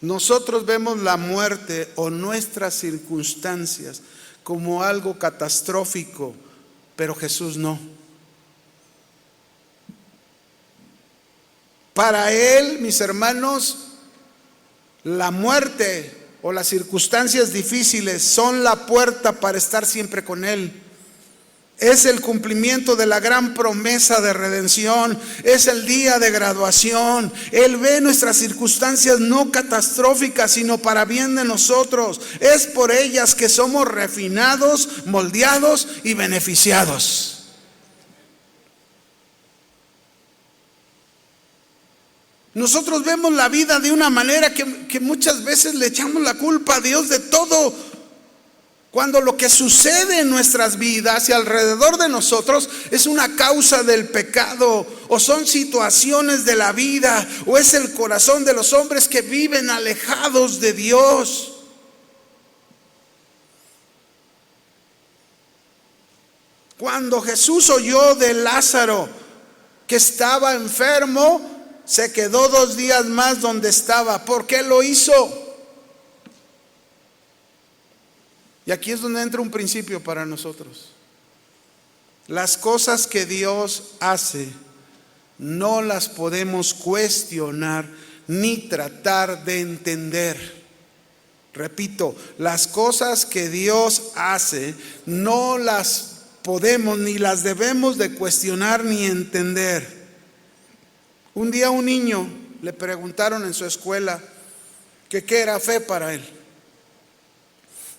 [SPEAKER 1] Nosotros vemos la muerte o nuestras circunstancias como algo catastrófico, pero Jesús no. Para Él, mis hermanos, la muerte o las circunstancias difíciles son la puerta para estar siempre con Él. Es el cumplimiento de la gran promesa de redención. Es el día de graduación. Él ve nuestras circunstancias no catastróficas, sino para bien de nosotros. Es por ellas que somos refinados, moldeados y beneficiados. Nosotros vemos la vida de una manera que muchas veces le echamos la culpa a Dios de todo, cuando lo que sucede en nuestras vidas y alrededor de nosotros es una causa del pecado, o son situaciones de la vida, o es el corazón de los hombres que viven alejados de Dios. Cuando Jesús oyó de Lázaro que estaba enfermo, se quedó 2 días más donde estaba. ¿Por qué lo hizo? Y aquí es donde entra un principio para nosotros. Las cosas que Dios hace no las podemos cuestionar ni tratar de entender. Repito, las cosas que Dios hace no las podemos ni las debemos de cuestionar ni entender. Un día a un niño le preguntaron en su escuela que qué era fe para él.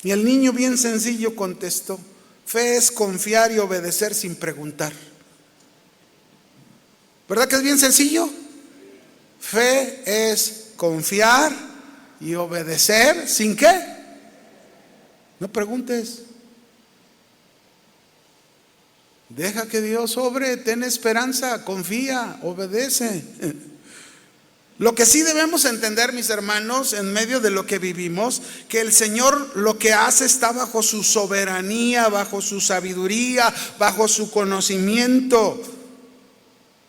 [SPEAKER 1] Y el niño bien sencillo contestó: fe es confiar y obedecer sin preguntar. ¿Verdad que es bien sencillo? Fe es confiar y obedecer sin ¿qué? No preguntes. Deja que Dios obre, ten esperanza, confía, obedece. Lo que sí debemos entender, mis hermanos, en medio de lo que vivimos, que el Señor lo que hace está bajo su soberanía, bajo su sabiduría, bajo su conocimiento.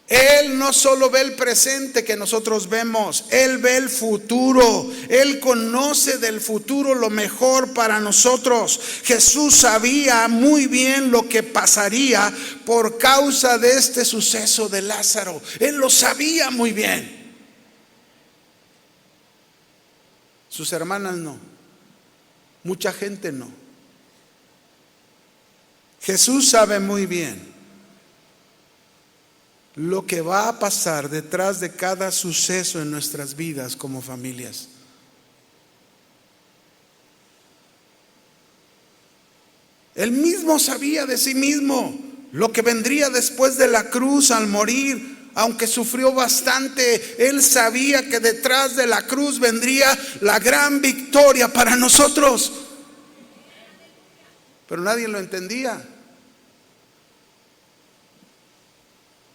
[SPEAKER 1] Él no solo ve el presente que nosotros vemos, Él ve el futuro. Él conoce del futuro lo mejor para nosotros. Jesús sabía muy bien lo que pasaría por causa de este suceso de Lázaro. Él lo sabía muy bien. Sus hermanas no, mucha gente no. Jesús sabe muy bien lo que va a pasar detrás de cada suceso en nuestras vidas como familias. Él mismo sabía de sí mismo lo que vendría después de la cruz al morir. Aunque sufrió bastante, Él sabía que detrás de la cruz vendría la gran victoria para nosotros. pero nadie lo entendía.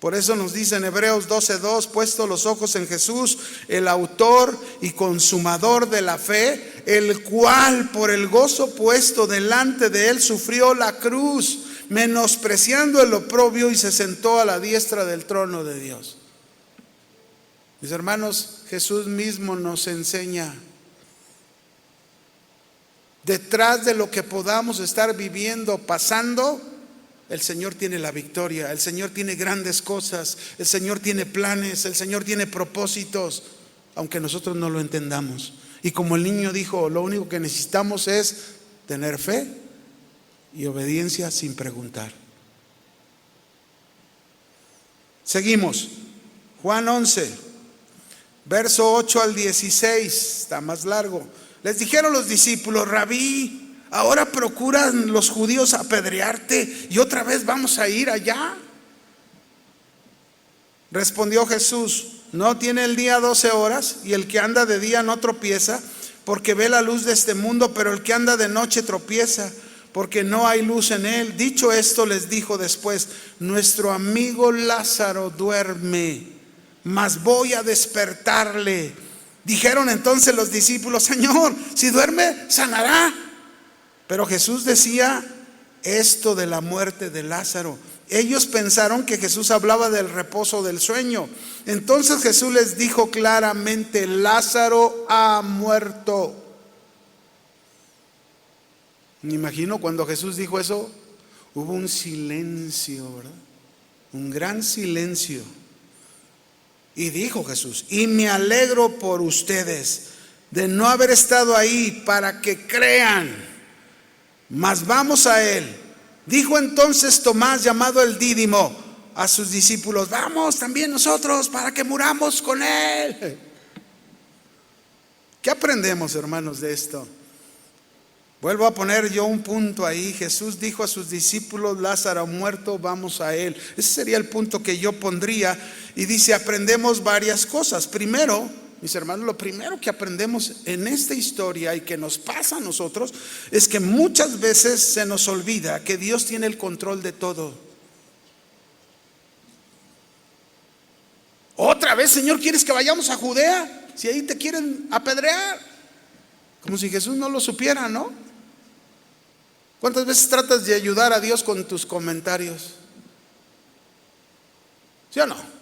[SPEAKER 1] Por eso nos dice en Hebreos 12:2, puesto los ojos en Jesús, el autor y consumador de la fe, el cual por el gozo puesto delante de él sufrió la cruz, menospreciando el oprobio, y se sentó a la diestra del trono de Dios. Mis hermanos, Jesús mismo nos enseña, detrás de lo que podamos estar viviendo, pasando, el Señor tiene la victoria, el Señor tiene grandes cosas, el Señor tiene planes, el Señor tiene propósitos, aunque nosotros no lo entendamos. Y como el niño dijo, lo único que necesitamos es tener fe y obediencia sin preguntar. Seguimos. Juan 11, verso 8 al 16, está más largo. Les dijeron los discípulos: Rabí, ahora procuran los judíos apedrearte y otra vez vamos a ir allá. Respondió Jesús: ¿no tiene el día 12 horas? Y el que anda de día no tropieza, porque ve la luz de este mundo, pero el que anda de noche tropieza, porque no hay luz en él. Dicho esto, les dijo después: nuestro amigo Lázaro duerme, mas voy a despertarle. Dijeron entonces los discípulos: Señor, si duerme, sanará. Pero Jesús decía esto de la muerte de Lázaro. Ellos pensaron que Jesús hablaba del reposo del sueño. Entonces Jesús les dijo claramente: Lázaro ha muerto. Me imagino cuando Jesús dijo eso, hubo un silencio, ¿verdad? Un gran silencio. Y dijo Jesús: y me alegro por ustedes de no haber estado ahí para que crean. Mas vamos a él. Dijo entonces Tomás, llamado el Dídimo, a sus discípulos: vamos también nosotros para que muramos con él. ¿Qué aprendemos, hermanos, de esto? Vuelvo a poner yo un punto ahí. Jesús dijo a sus discípulos: Lázaro ha muerto, vamos a él. Ese sería el punto que yo pondría. Y dice, aprendemos varias cosas. Primero, mis hermanos, lo primero que aprendemos en esta historia y que nos pasa a nosotros es que muchas veces se nos olvida que Dios tiene el control de todo. Otra vez: Señor, ¿quieres que vayamos a Judea? Si ahí te quieren apedrear. Como si Jesús no lo supiera, ¿no? ¿Cuántas veces tratas de ayudar a Dios con tus comentarios? ¿Sí o no?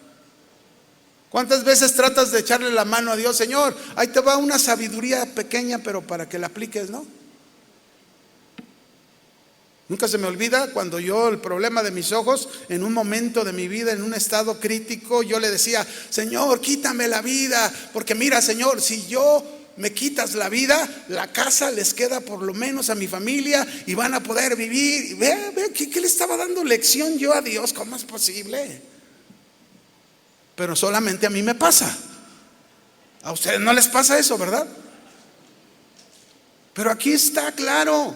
[SPEAKER 1] ¿Cuántas veces tratas de echarle la mano a Dios? Señor, ahí te va una sabiduría pequeña, pero para que la apliques, ¿no? Nunca se me olvida cuando yo, el problema de mis ojos, en un momento de mi vida, en un estado crítico, yo le decía: Señor, quítame la vida, porque mira, Señor, si yo me quitas la vida, la casa les queda por lo menos a mi familia y van a poder vivir. Y ve, ¿qué le estaba dando lección yo a Dios? ¿Cómo es posible? Pero solamente a mí me pasa. A ustedes no les pasa eso, ¿verdad? Pero aquí está claro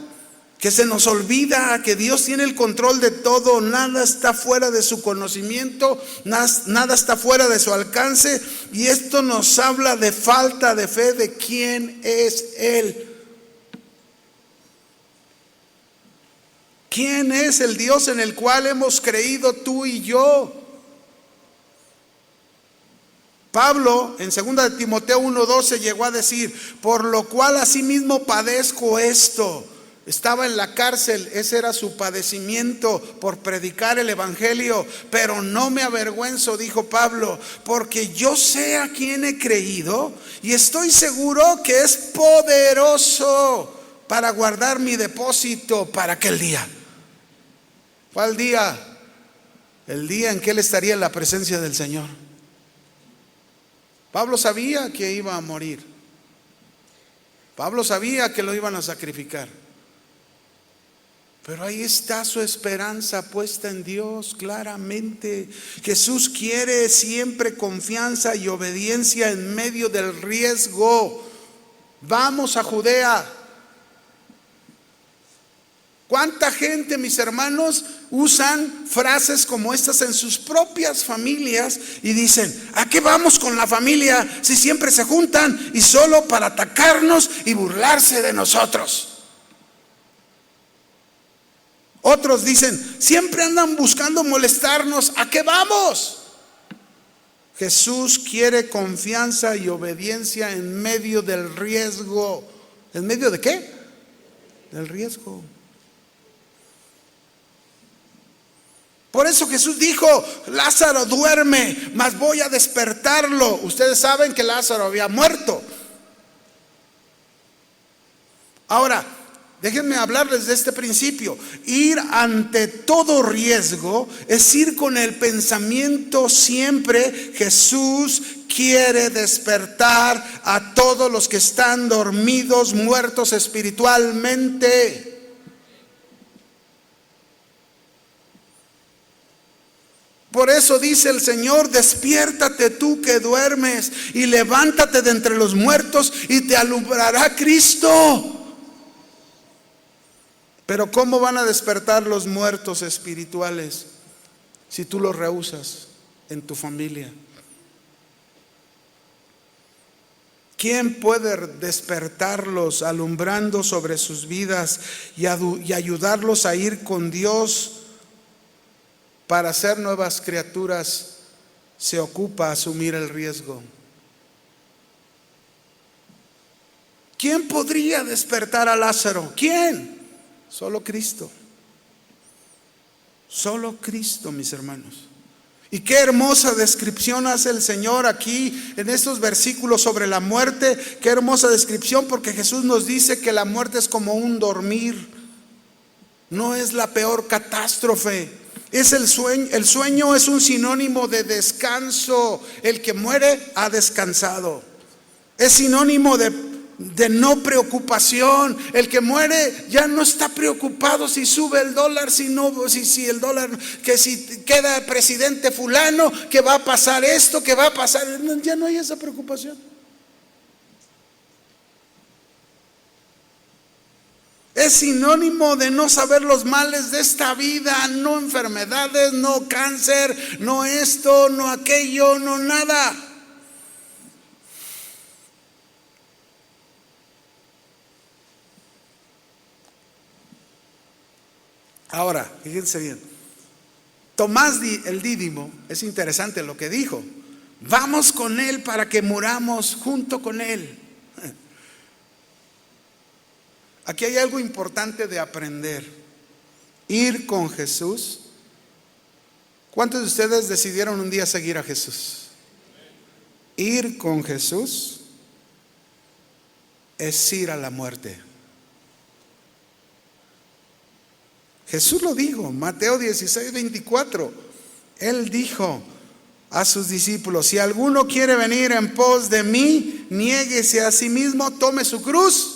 [SPEAKER 1] que se nos olvida que Dios tiene el control de todo. Nada está fuera de su conocimiento, nada está fuera de su alcance. Y esto nos habla de falta de fe de quién es Él. ¿Quién es el Dios en el cual hemos creído tú y yo? Pablo en 2 de Timoteo 1:12 llegó a decir: por lo cual asimismo padezco esto. Estaba en la cárcel, ese era su padecimiento por predicar el evangelio. Pero no me avergüenzo, dijo Pablo, porque yo sé a quién he creído y estoy seguro que es poderoso para guardar mi depósito para aquel día. ¿Cuál día? El día en que él estaría en la presencia del Señor. Pablo sabía que iba a morir. Pablo sabía que lo iban a sacrificar. Pero ahí está su esperanza puesta en Dios claramente. Jesús quiere siempre confianza y obediencia en medio del riesgo. Vamos a Judea. ¿Cuánta gente, mis hermanos, usan frases como estas en sus propias familias y dicen: ¿a qué vamos con la familia si siempre se juntan y solo para atacarnos y burlarse de nosotros? Otros dicen, siempre andan buscando molestarnos, ¿a qué vamos? Jesús quiere confianza y obediencia en medio del riesgo. ¿En medio de qué? Del riesgo. Por eso Jesús dijo, Lázaro duerme, mas voy a despertarlo. Ustedes saben que Lázaro había muerto. Ahora, déjenme hablarles de este principio. Ir ante todo riesgo es ir con el pensamiento siempre, Jesús quiere despertar a todos los que están dormidos, muertos espiritualmente. Por eso dice el Señor, despiértate tú que duermes y levántate de entre los muertos y te alumbrará Cristo. Pero ¿cómo van a despertar los muertos espirituales si tú los rehusas en tu familia? ¿Quién puede despertarlos alumbrando sobre sus vidas y ayudarlos a ir con Dios para ser nuevas criaturas? Se ocupa asumir el riesgo. ¿Quién podría despertar a Lázaro? ¿Quién? Solo Cristo. Solo Cristo, mis hermanos. Y qué hermosa descripción hace el Señor aquí en estos versículos sobre la muerte. Qué hermosa descripción, porque Jesús nos dice que la muerte es como un dormir. No es la peor catástrofe. Es el sueño. El sueño es un sinónimo de descanso. El que muere ha descansado. Es sinónimo de no preocupación. El que muere ya no está preocupado si sube el dólar, si el dólar, que si queda presidente fulano, que va a pasar esto, que va a pasar. Ya no hay esa preocupación. Es sinónimo de no saber los males de esta vida, no enfermedades, no cáncer, no esto, no aquello, no nada. Ahora, fíjense bien, Tomás el Dídimo, es interesante lo que dijo, vamos con él para que muramos junto con él. Aquí hay algo importante de aprender, ir con Jesús. ¿Cuántos de ustedes decidieron un día seguir a Jesús? Ir con Jesús es ir a la muerte. Jesús lo dijo, Mateo 16:24. Él dijo a sus discípulos, si alguno quiere venir en pos de mí, niéguese a sí mismo, tome su cruz.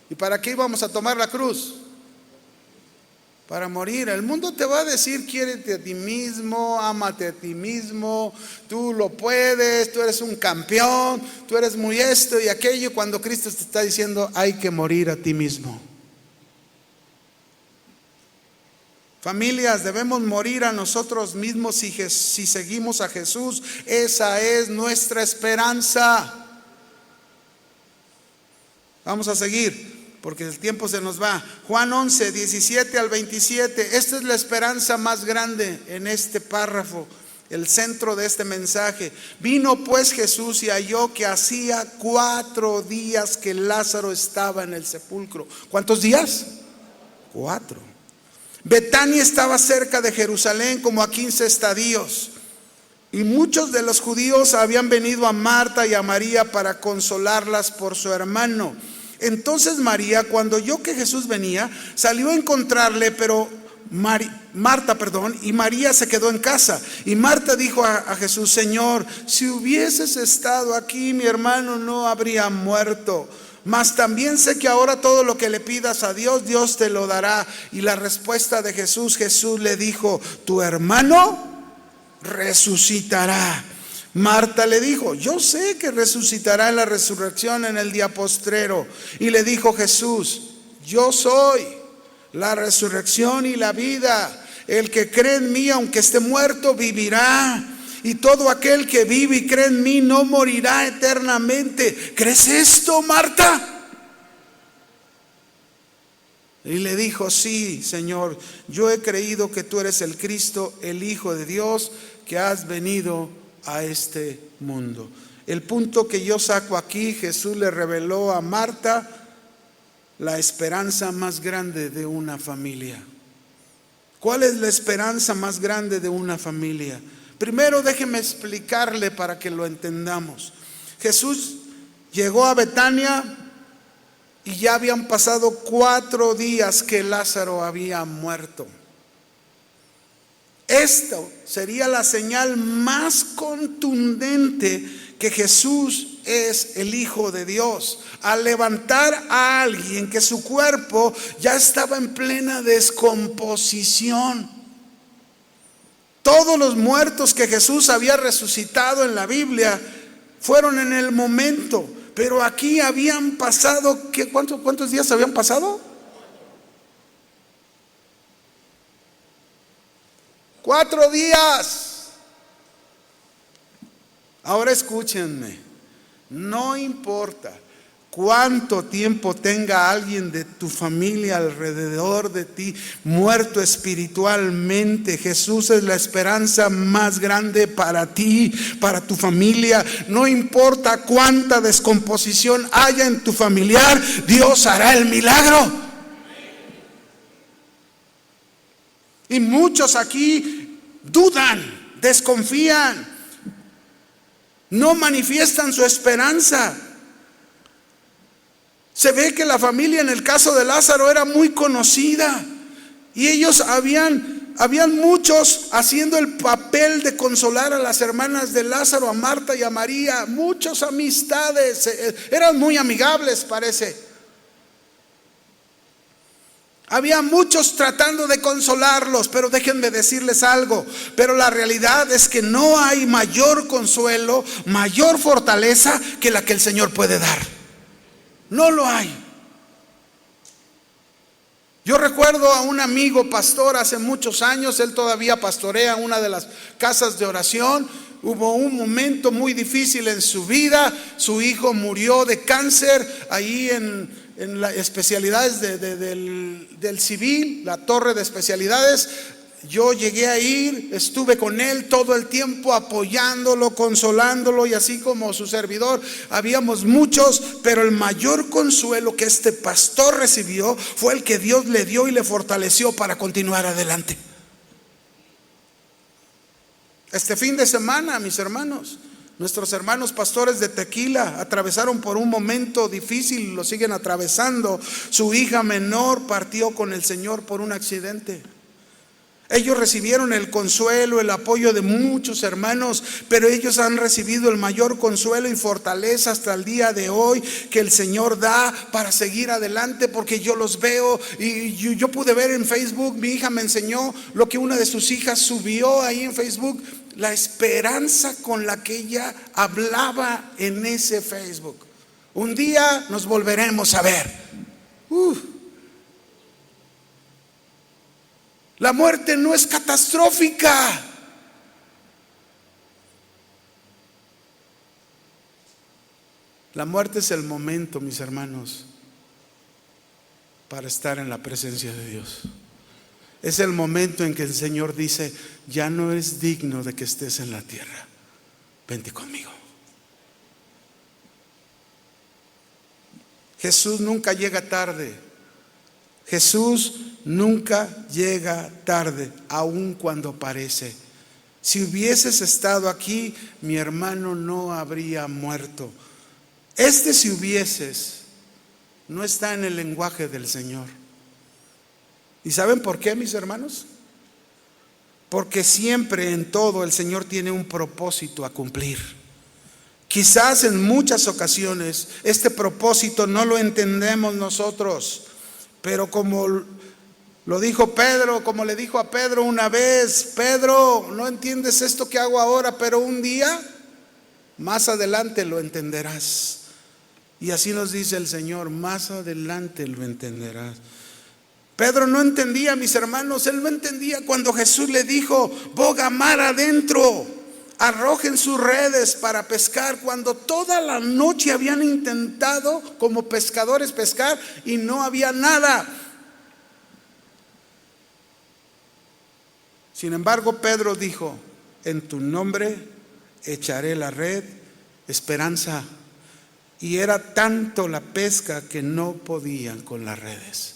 [SPEAKER 1] ¿Y para qué íbamos a tomar la cruz? Para morir. El mundo te va a decir, quiérete a ti mismo, ámate a ti mismo, tú lo puedes, tú eres un campeón, tú eres muy esto y aquello, cuando Cristo te está diciendo, hay que morir a ti mismo. Familias, debemos morir a nosotros mismos si seguimos a Jesús. Esa es nuestra esperanza. Vamos a seguir, porque el tiempo se nos va. Juan 11, 17 al 27. Esta es la esperanza más grande en este párrafo, el centro de este mensaje. Vino pues Jesús y halló que hacía 4 días que Lázaro estaba en el sepulcro. ¿Cuántos días? 4. Betania estaba cerca de Jerusalén, como a 15 estadios. Y muchos de los judíos habían venido a Marta y a María para consolarlas por su hermano. Entonces María, cuando oyó que Jesús venía, salió a encontrarle, pero Marta, y María se quedó en casa. Y Marta dijo a Jesús, Señor, si hubieses estado aquí, mi hermano no habría muerto. Mas también sé que ahora todo lo que le pidas a Dios, Dios te lo dará. Y la respuesta de Jesús le dijo, tu hermano resucitará. Marta le dijo, yo sé que resucitará en la resurrección en el día postrero. Y le dijo Jesús, yo soy la resurrección y la vida. El que cree en mí, aunque esté muerto, vivirá. Y todo aquel que vive y cree en mí no morirá eternamente. ¿Crees esto, Marta? Y le dijo: sí, Señor, yo he creído que tú eres el Cristo, el Hijo de Dios, que has venido a este mundo. El punto que yo saco aquí: Jesús le reveló a Marta la esperanza más grande de una familia. ¿Cuál es la esperanza más grande de una familia? Primero déjeme explicarle para que lo entendamos. Jesús llegó a Betania y ya habían pasado 4 días que Lázaro había muerto. Esto sería la señal más contundente que Jesús es el Hijo de Dios, al levantar a alguien que su cuerpo ya estaba en plena descomposición. Todos los muertos que Jesús había resucitado en la Biblia fueron en el momento, pero aquí habían pasado, ¿cuántos días habían pasado? 4 días. Ahora escúchenme, no importa cuánto tiempo tenga alguien de tu familia alrededor de ti muerto espiritualmente, Jesús es la esperanza más grande para ti, para tu familia. No importa cuánta descomposición haya en tu familiar, Dios hará el milagro. Y muchos aquí dudan, desconfían, no manifiestan su esperanza. Se ve que la familia en el caso de Lázaro era muy conocida y ellos habían muchos haciendo el papel de consolar a las hermanas de Lázaro, a Marta y a María. Muchas amistades, eran muy amigables, parece. Había muchos tratando de consolarlos, pero déjenme decirles algo. Pero la realidad es que no hay mayor consuelo, mayor fortaleza que la que el Señor puede dar. No lo hay. Yo recuerdo a un amigo pastor hace muchos años. Él todavía pastorea una de las casas de oración. Hubo un momento muy difícil en su vida. Su hijo murió de cáncer ahí en las especialidades del civil, la torre de especialidades. Yo llegué a ir, estuve con él todo el tiempo apoyándolo, consolándolo, y así como su servidor habíamos muchos, pero el mayor consuelo que este pastor recibió fue el que Dios le dio y le fortaleció para continuar adelante. Este fin de semana, mis hermanos, nuestros hermanos pastores de Tequila atravesaron por un momento difícil, lo siguen atravesando. Su hija menor partió con el Señor por un accidente. Ellos recibieron el consuelo, el apoyo de muchos hermanos, pero ellos han recibido el mayor consuelo y fortaleza hasta el día de hoy que el Señor da para seguir adelante, porque yo los veo y yo pude ver en Facebook, mi hija me enseñó lo que una de sus hijas subió ahí en Facebook, la esperanza con la que ella hablaba en ese Facebook. Un día nos volveremos a ver. La muerte no es catastrófica. La muerte es el momento, mis hermanos, para estar en la presencia de Dios. Es el momento en que el Señor dice: ya no eres digno de que estés en la tierra, vente conmigo. Jesús nunca llega tarde. Jesús nunca llega tarde, aun cuando parece. Si hubieses estado aquí, mi hermano no habría muerto. Si hubieses no está en el lenguaje del Señor. ¿Y saben por qué, mis hermanos? Porque siempre en todo el Señor tiene un propósito a cumplir. Quizás en muchas ocasiones este propósito no lo entendemos nosotros, pero como lo dijo Pedro, como le dijo a Pedro una vez: Pedro, no entiendes esto que hago ahora, pero un día más adelante lo entenderás. Y así nos dice el Señor: más adelante lo entenderás. Pedro no entendía, mis hermanos, él no entendía cuando Jesús le dijo: boga mar adentro, arrojen sus redes para pescar, cuando toda la noche habían intentado como pescadores pescar y no había nada. Sin embargo, Pedro dijo: en tu nombre echaré la red, esperanza. Y era tanto la pesca que no podían con las redes.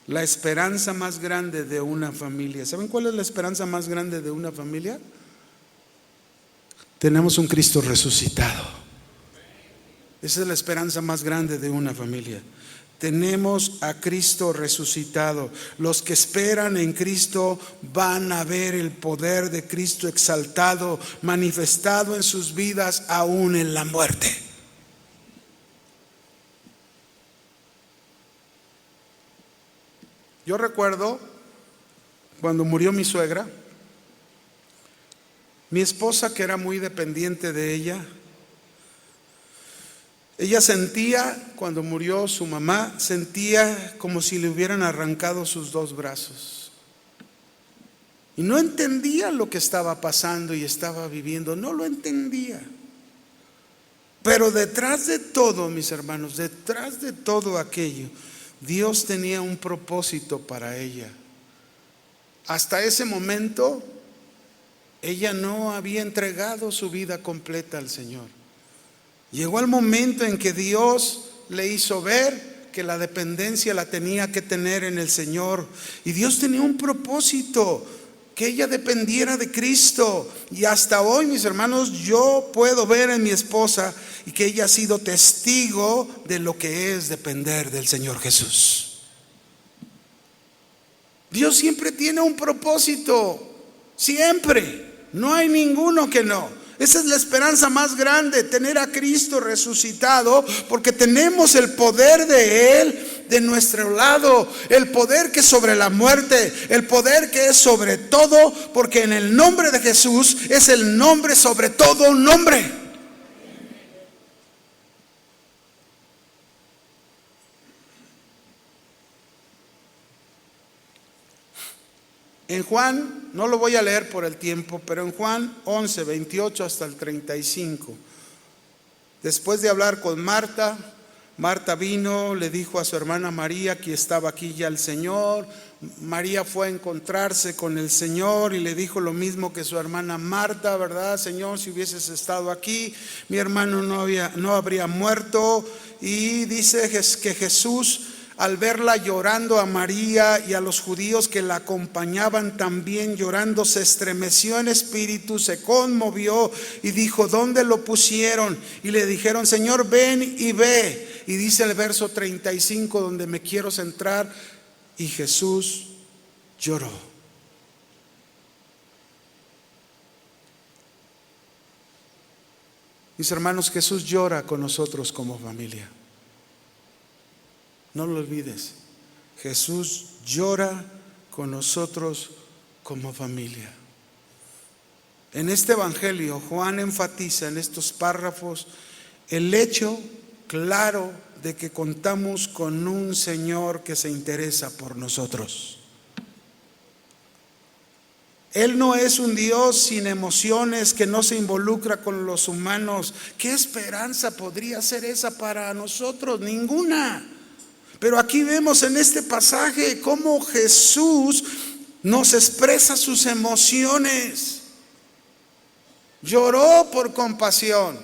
[SPEAKER 1] La esperanza más grande de una familia. ¿Saben cuál es la esperanza más grande de una familia? Tenemos un Cristo resucitado. Esa es la esperanza más grande de una familia. Tenemos a Cristo resucitado. Los que esperan en Cristo van a ver el poder de Cristo exaltado, manifestado en sus vidas, aún en la muerte. Yo recuerdo cuando murió mi suegra, mi esposa, que era muy dependiente de ella sentía, cuando murió su mamá, sentía como si le hubieran arrancado sus 2 brazos. Y no entendía lo que estaba pasando y estaba viviendo, no lo entendía. Pero detrás de todo, mis hermanos, detrás de todo aquello, Dios tenía un propósito para ella. Hasta ese momento, ella no había entregado su vida completa al Señor. Llegó el momento en que Dios le hizo ver que la dependencia la tenía que tener en el Señor. Y Dios tenía un propósito, que ella dependiera de Cristo. Y hasta hoy, mis hermanos, yo puedo ver en mi esposa y que ella ha sido testigo de lo que es depender del Señor Jesús. Dios siempre tiene un propósito, siempre. No hay ninguno que no. Esa es la esperanza más grande, tener a Cristo resucitado, porque tenemos el poder de Él de nuestro lado, el poder que es sobre la muerte, el poder que es sobre todo, porque en el nombre de Jesús es el nombre sobre todo nombre. En Juan, no lo voy a leer por el tiempo, pero en Juan 11, 28 hasta el 35, después de hablar con Marta, Marta vino, le dijo a su hermana María que estaba aquí ya el Señor. María fue a encontrarse con el Señor y le dijo lo mismo que su hermana Marta, ¿verdad? Señor, si hubieses estado aquí, mi hermano no habría muerto. Y dice que Jesús, al verla llorando a María y a los judíos que la acompañaban también llorando, se estremeció en espíritu, se conmovió y dijo: ¿dónde lo pusieron? Y le dijeron: Señor, ven y ve. Y dice el verso 35, donde me quiero centrar: y Jesús lloró. Mis hermanos, Jesús llora con nosotros como familia. No lo olvides, Jesús llora con nosotros como familia. En este evangelio, Juan enfatiza en estos párrafos el hecho claro de que contamos con un Señor que se interesa por nosotros. Él no es un Dios sin emociones, que no se involucra con los humanos. ¿Qué esperanza podría ser esa para nosotros? Ninguna. Pero aquí vemos en este pasaje cómo Jesús nos expresa sus emociones. Lloró por compasión,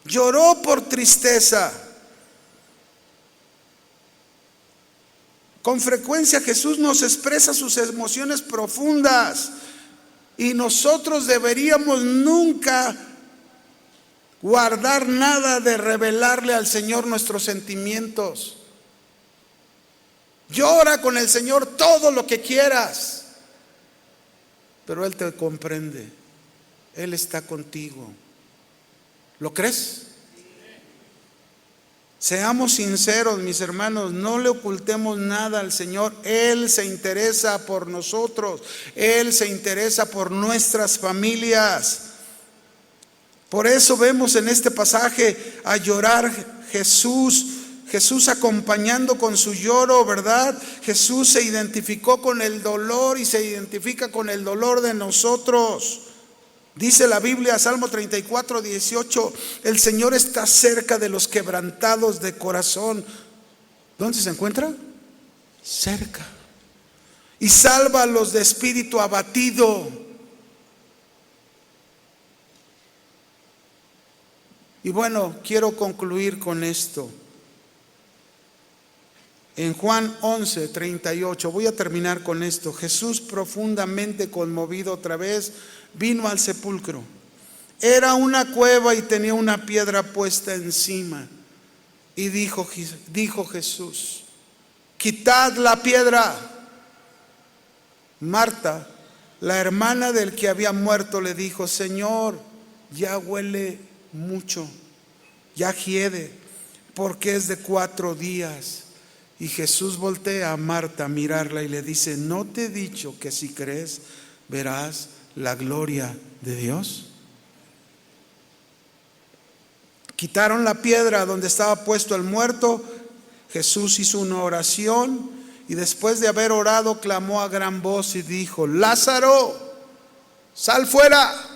[SPEAKER 1] lloró por tristeza. Con frecuencia Jesús nos expresa sus emociones profundas, y nosotros deberíamos nunca guardar nada de revelarle al Señor nuestros sentimientos. Llora con el Señor todo lo que quieras, pero Él te comprende. Él está contigo. ¿Lo crees? Seamos sinceros, mis hermanos, no le ocultemos nada al Señor. Él se interesa por nosotros. Él se interesa por nuestras familias. Por eso vemos en este pasaje a llorar Jesús acompañando con su lloro, ¿verdad? Jesús se identificó con el dolor y se identifica con el dolor de nosotros. Dice la Biblia, Salmo 34, 18, el Señor está cerca de los quebrantados de corazón. ¿Dónde se encuentra? Cerca. Y salva a los de espíritu abatido. Y bueno, quiero concluir con esto. En Juan 11, 38, voy a terminar con esto. Jesús, profundamente conmovido otra vez, vino al sepulcro. Era una cueva y tenía una piedra puesta encima. Y dijo Jesús, quitad la piedra. Marta, la hermana del que había muerto, le dijo, Señor, ya huele mucho, ya hiede, porque es de 4 días. Y Jesús voltea a Marta a mirarla y le dice, ¿no te he dicho que si crees verás la gloria de Dios? Quitaron la piedra donde estaba puesto el muerto. Jesús hizo una oración y después de haber orado clamó a gran voz y dijo, Lázaro, sal fuera.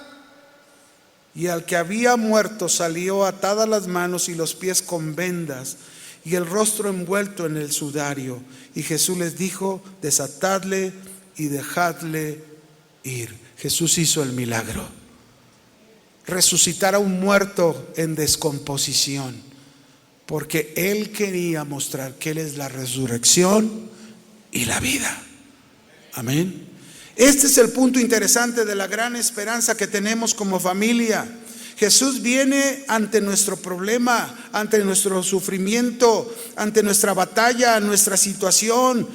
[SPEAKER 1] Y al que había muerto salió atadas las manos y los pies con vendas y el rostro envuelto en el sudario. Y Jesús les dijo, desatadle y dejadle ir. Jesús hizo el milagro. Resucitar a un muerto en descomposición, porque Él quería mostrar que Él es la resurrección y la vida. Amén. Este es el punto interesante de la gran esperanza que tenemos como familia. Jesús viene ante nuestro problema, ante nuestro sufrimiento, ante nuestra batalla, nuestra situación,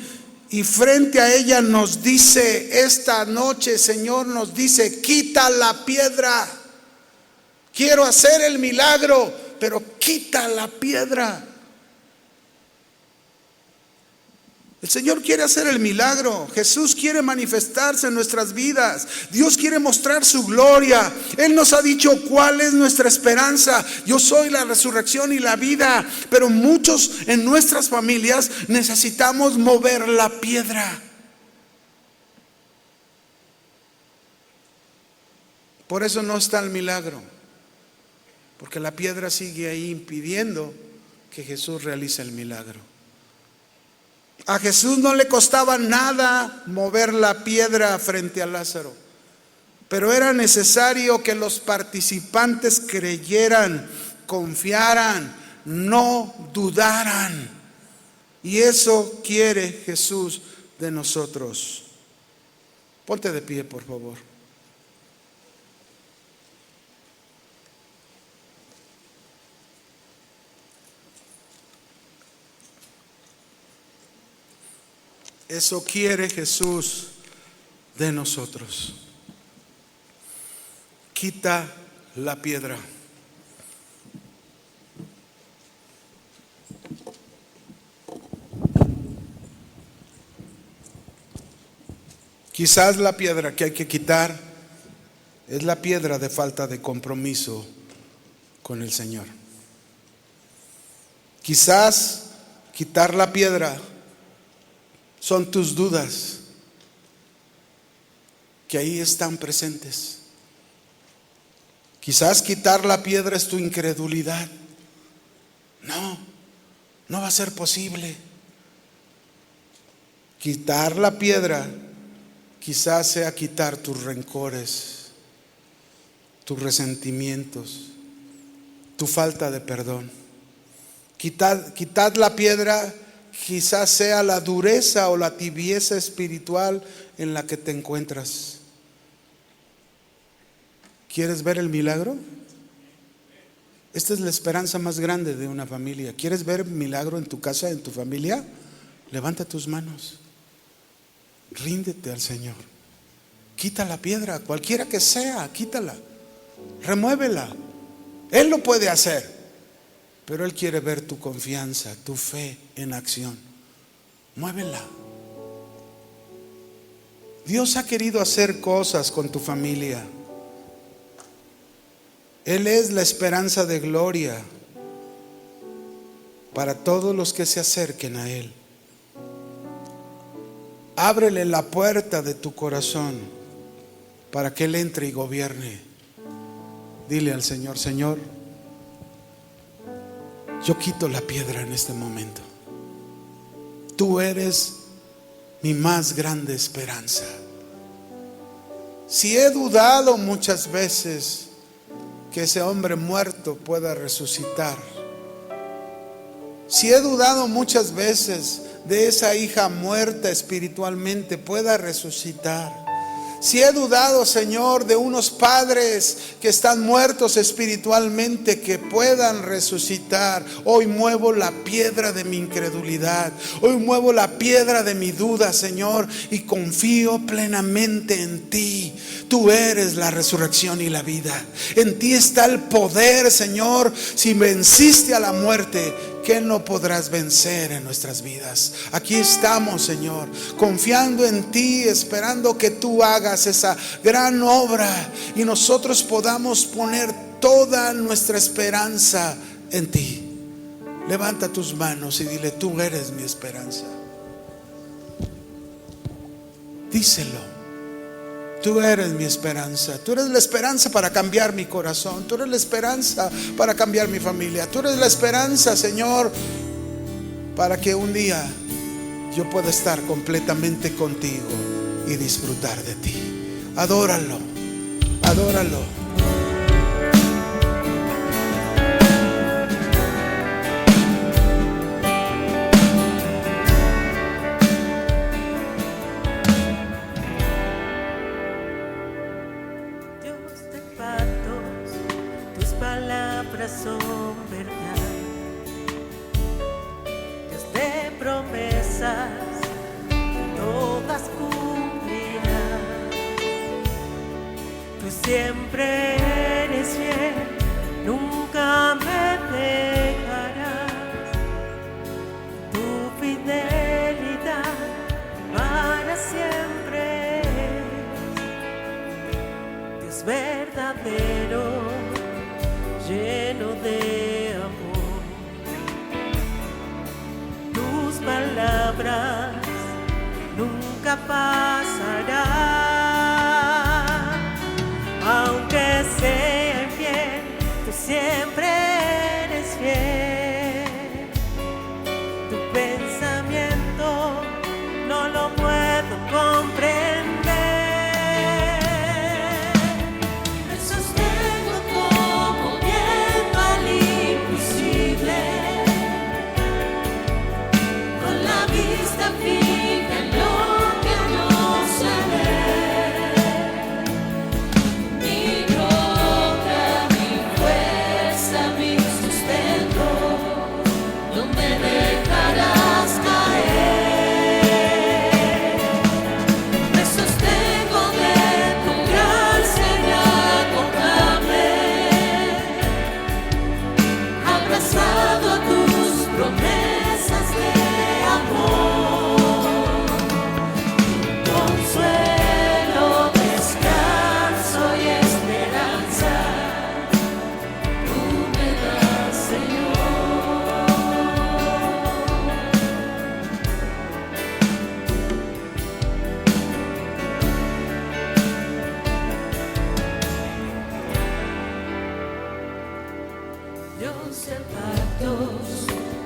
[SPEAKER 1] y frente a ella nos dice, esta noche, Señor, nos dice, quita la piedra. Quiero hacer el milagro, pero quita la piedra. El Señor quiere hacer el milagro. Jesús quiere manifestarse en nuestras vidas. Dios quiere mostrar su gloria. Él nos ha dicho cuál es nuestra esperanza. Yo soy la resurrección y la vida. Pero muchos en nuestras familias necesitamos mover la piedra. Por eso no está el milagro, porque la piedra sigue ahí impidiendo que Jesús realice el milagro. A Jesús no le costaba nada mover la piedra frente a Lázaro, pero era necesario que los participantes creyeran, confiaran, no dudaran. Y eso quiere Jesús de nosotros. Ponte de pie, por favor. Eso quiere Jesús de nosotros. Quita la piedra. Quizás la piedra que hay que quitar es la piedra de falta de compromiso con el Señor. Quizás quitar la piedra son tus dudas que ahí están presentes. Quizás quitar la piedra es tu incredulidad. No va a ser posible. Quitar la piedra quizás sea quitar tus rencores, tus resentimientos, tu falta de perdón. Quitad la piedra quizás sea la dureza o la tibieza espiritual en la que te encuentras. ¿Quieres ver el milagro? Esta es la esperanza más grande de una familia. ¿Quieres ver milagro en tu casa, en tu familia? Levanta tus manos. Ríndete al Señor. Quita la piedra, cualquiera que sea, quítala. Remuévela. Él lo puede hacer. Pero Él quiere ver tu confianza, tu fe en acción. Muévela. Dios ha querido hacer cosas con tu familia. Él es la esperanza de gloria para todos los que se acerquen a Él. Ábrele la puerta de tu corazón para que Él entre y gobierne. Dile al Señor: Señor, yo quito la piedra en este momento. Tú eres mi más grande esperanza. Si he dudado muchas veces que ese hombre muerto pueda resucitar, si he dudado muchas veces de esa hija muerta espiritualmente pueda resucitar, si he dudado, Señor, de unos padres que están muertos espiritualmente que puedan resucitar, hoy muevo la piedra de mi incredulidad, hoy muevo la piedra de mi duda, Señor, y confío plenamente en ti. Tú eres la resurrección y la vida. En ti está el poder, Señor. Si venciste a la muerte, ¿qué no podrás vencer en nuestras vidas? Aquí estamos, Señor, confiando en ti, esperando que tú hagas esa gran obra y nosotros podamos poner toda nuestra esperanza en ti. Levanta tus manos y dile: tú eres mi esperanza. Díselo: tú eres mi esperanza. Tú eres la esperanza para cambiar mi corazón. Tú eres la esperanza para cambiar mi familia. Tú eres la esperanza, Señor, para que un día yo pueda estar completamente contigo y disfrutar de ti. Adóralo, adóralo.
[SPEAKER 2] Son verdad, Dios de promesas, todas cumplirás. Tú siempre eres fiel, nunca me dejarás. Tu fidelidad para siempre es Dios verdadero, lleno de amor. Tus palabras nunca pasarán, aunque sea infiel, tú siempre eres fiel. Tu pensamiento no lo puedo comprender.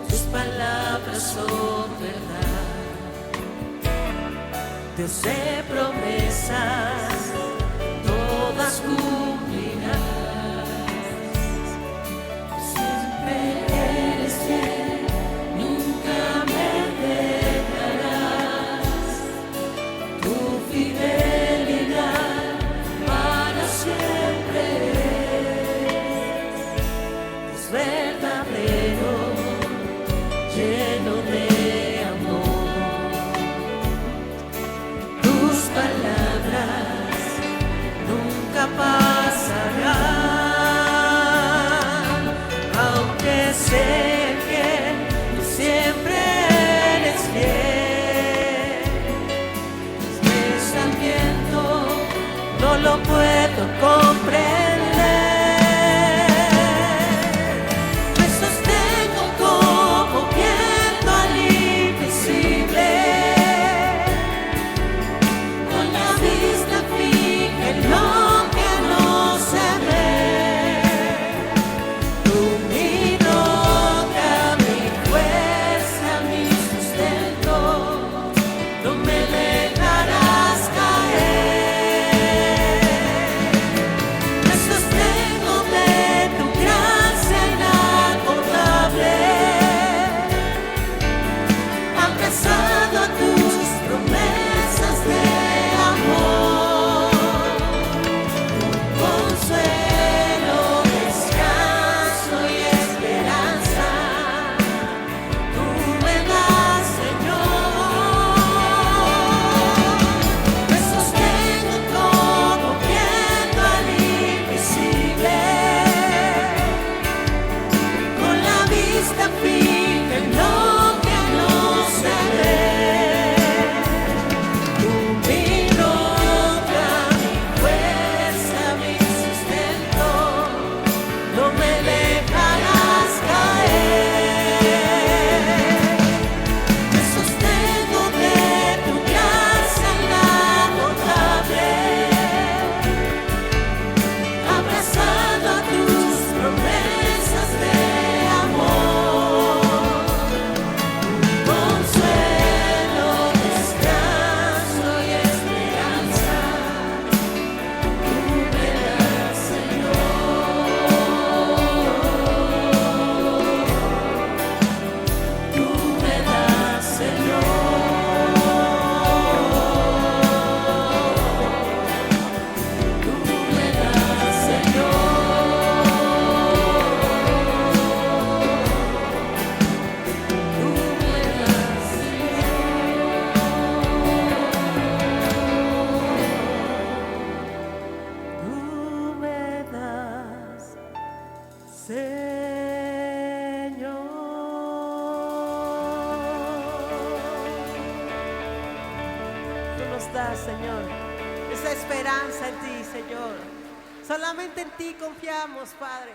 [SPEAKER 2] Tus palabras son verdad, Dios de promesas, todas cumplirás. Siempre eres fiel, nunca me dejarás. Tu fidelidad para siempre es verdadero, lleno de amor. Tus palabras nunca pasan.
[SPEAKER 3] nos das, Señor. Esa esperanza en ti, Señor. Solamente en ti confiamos, Padre.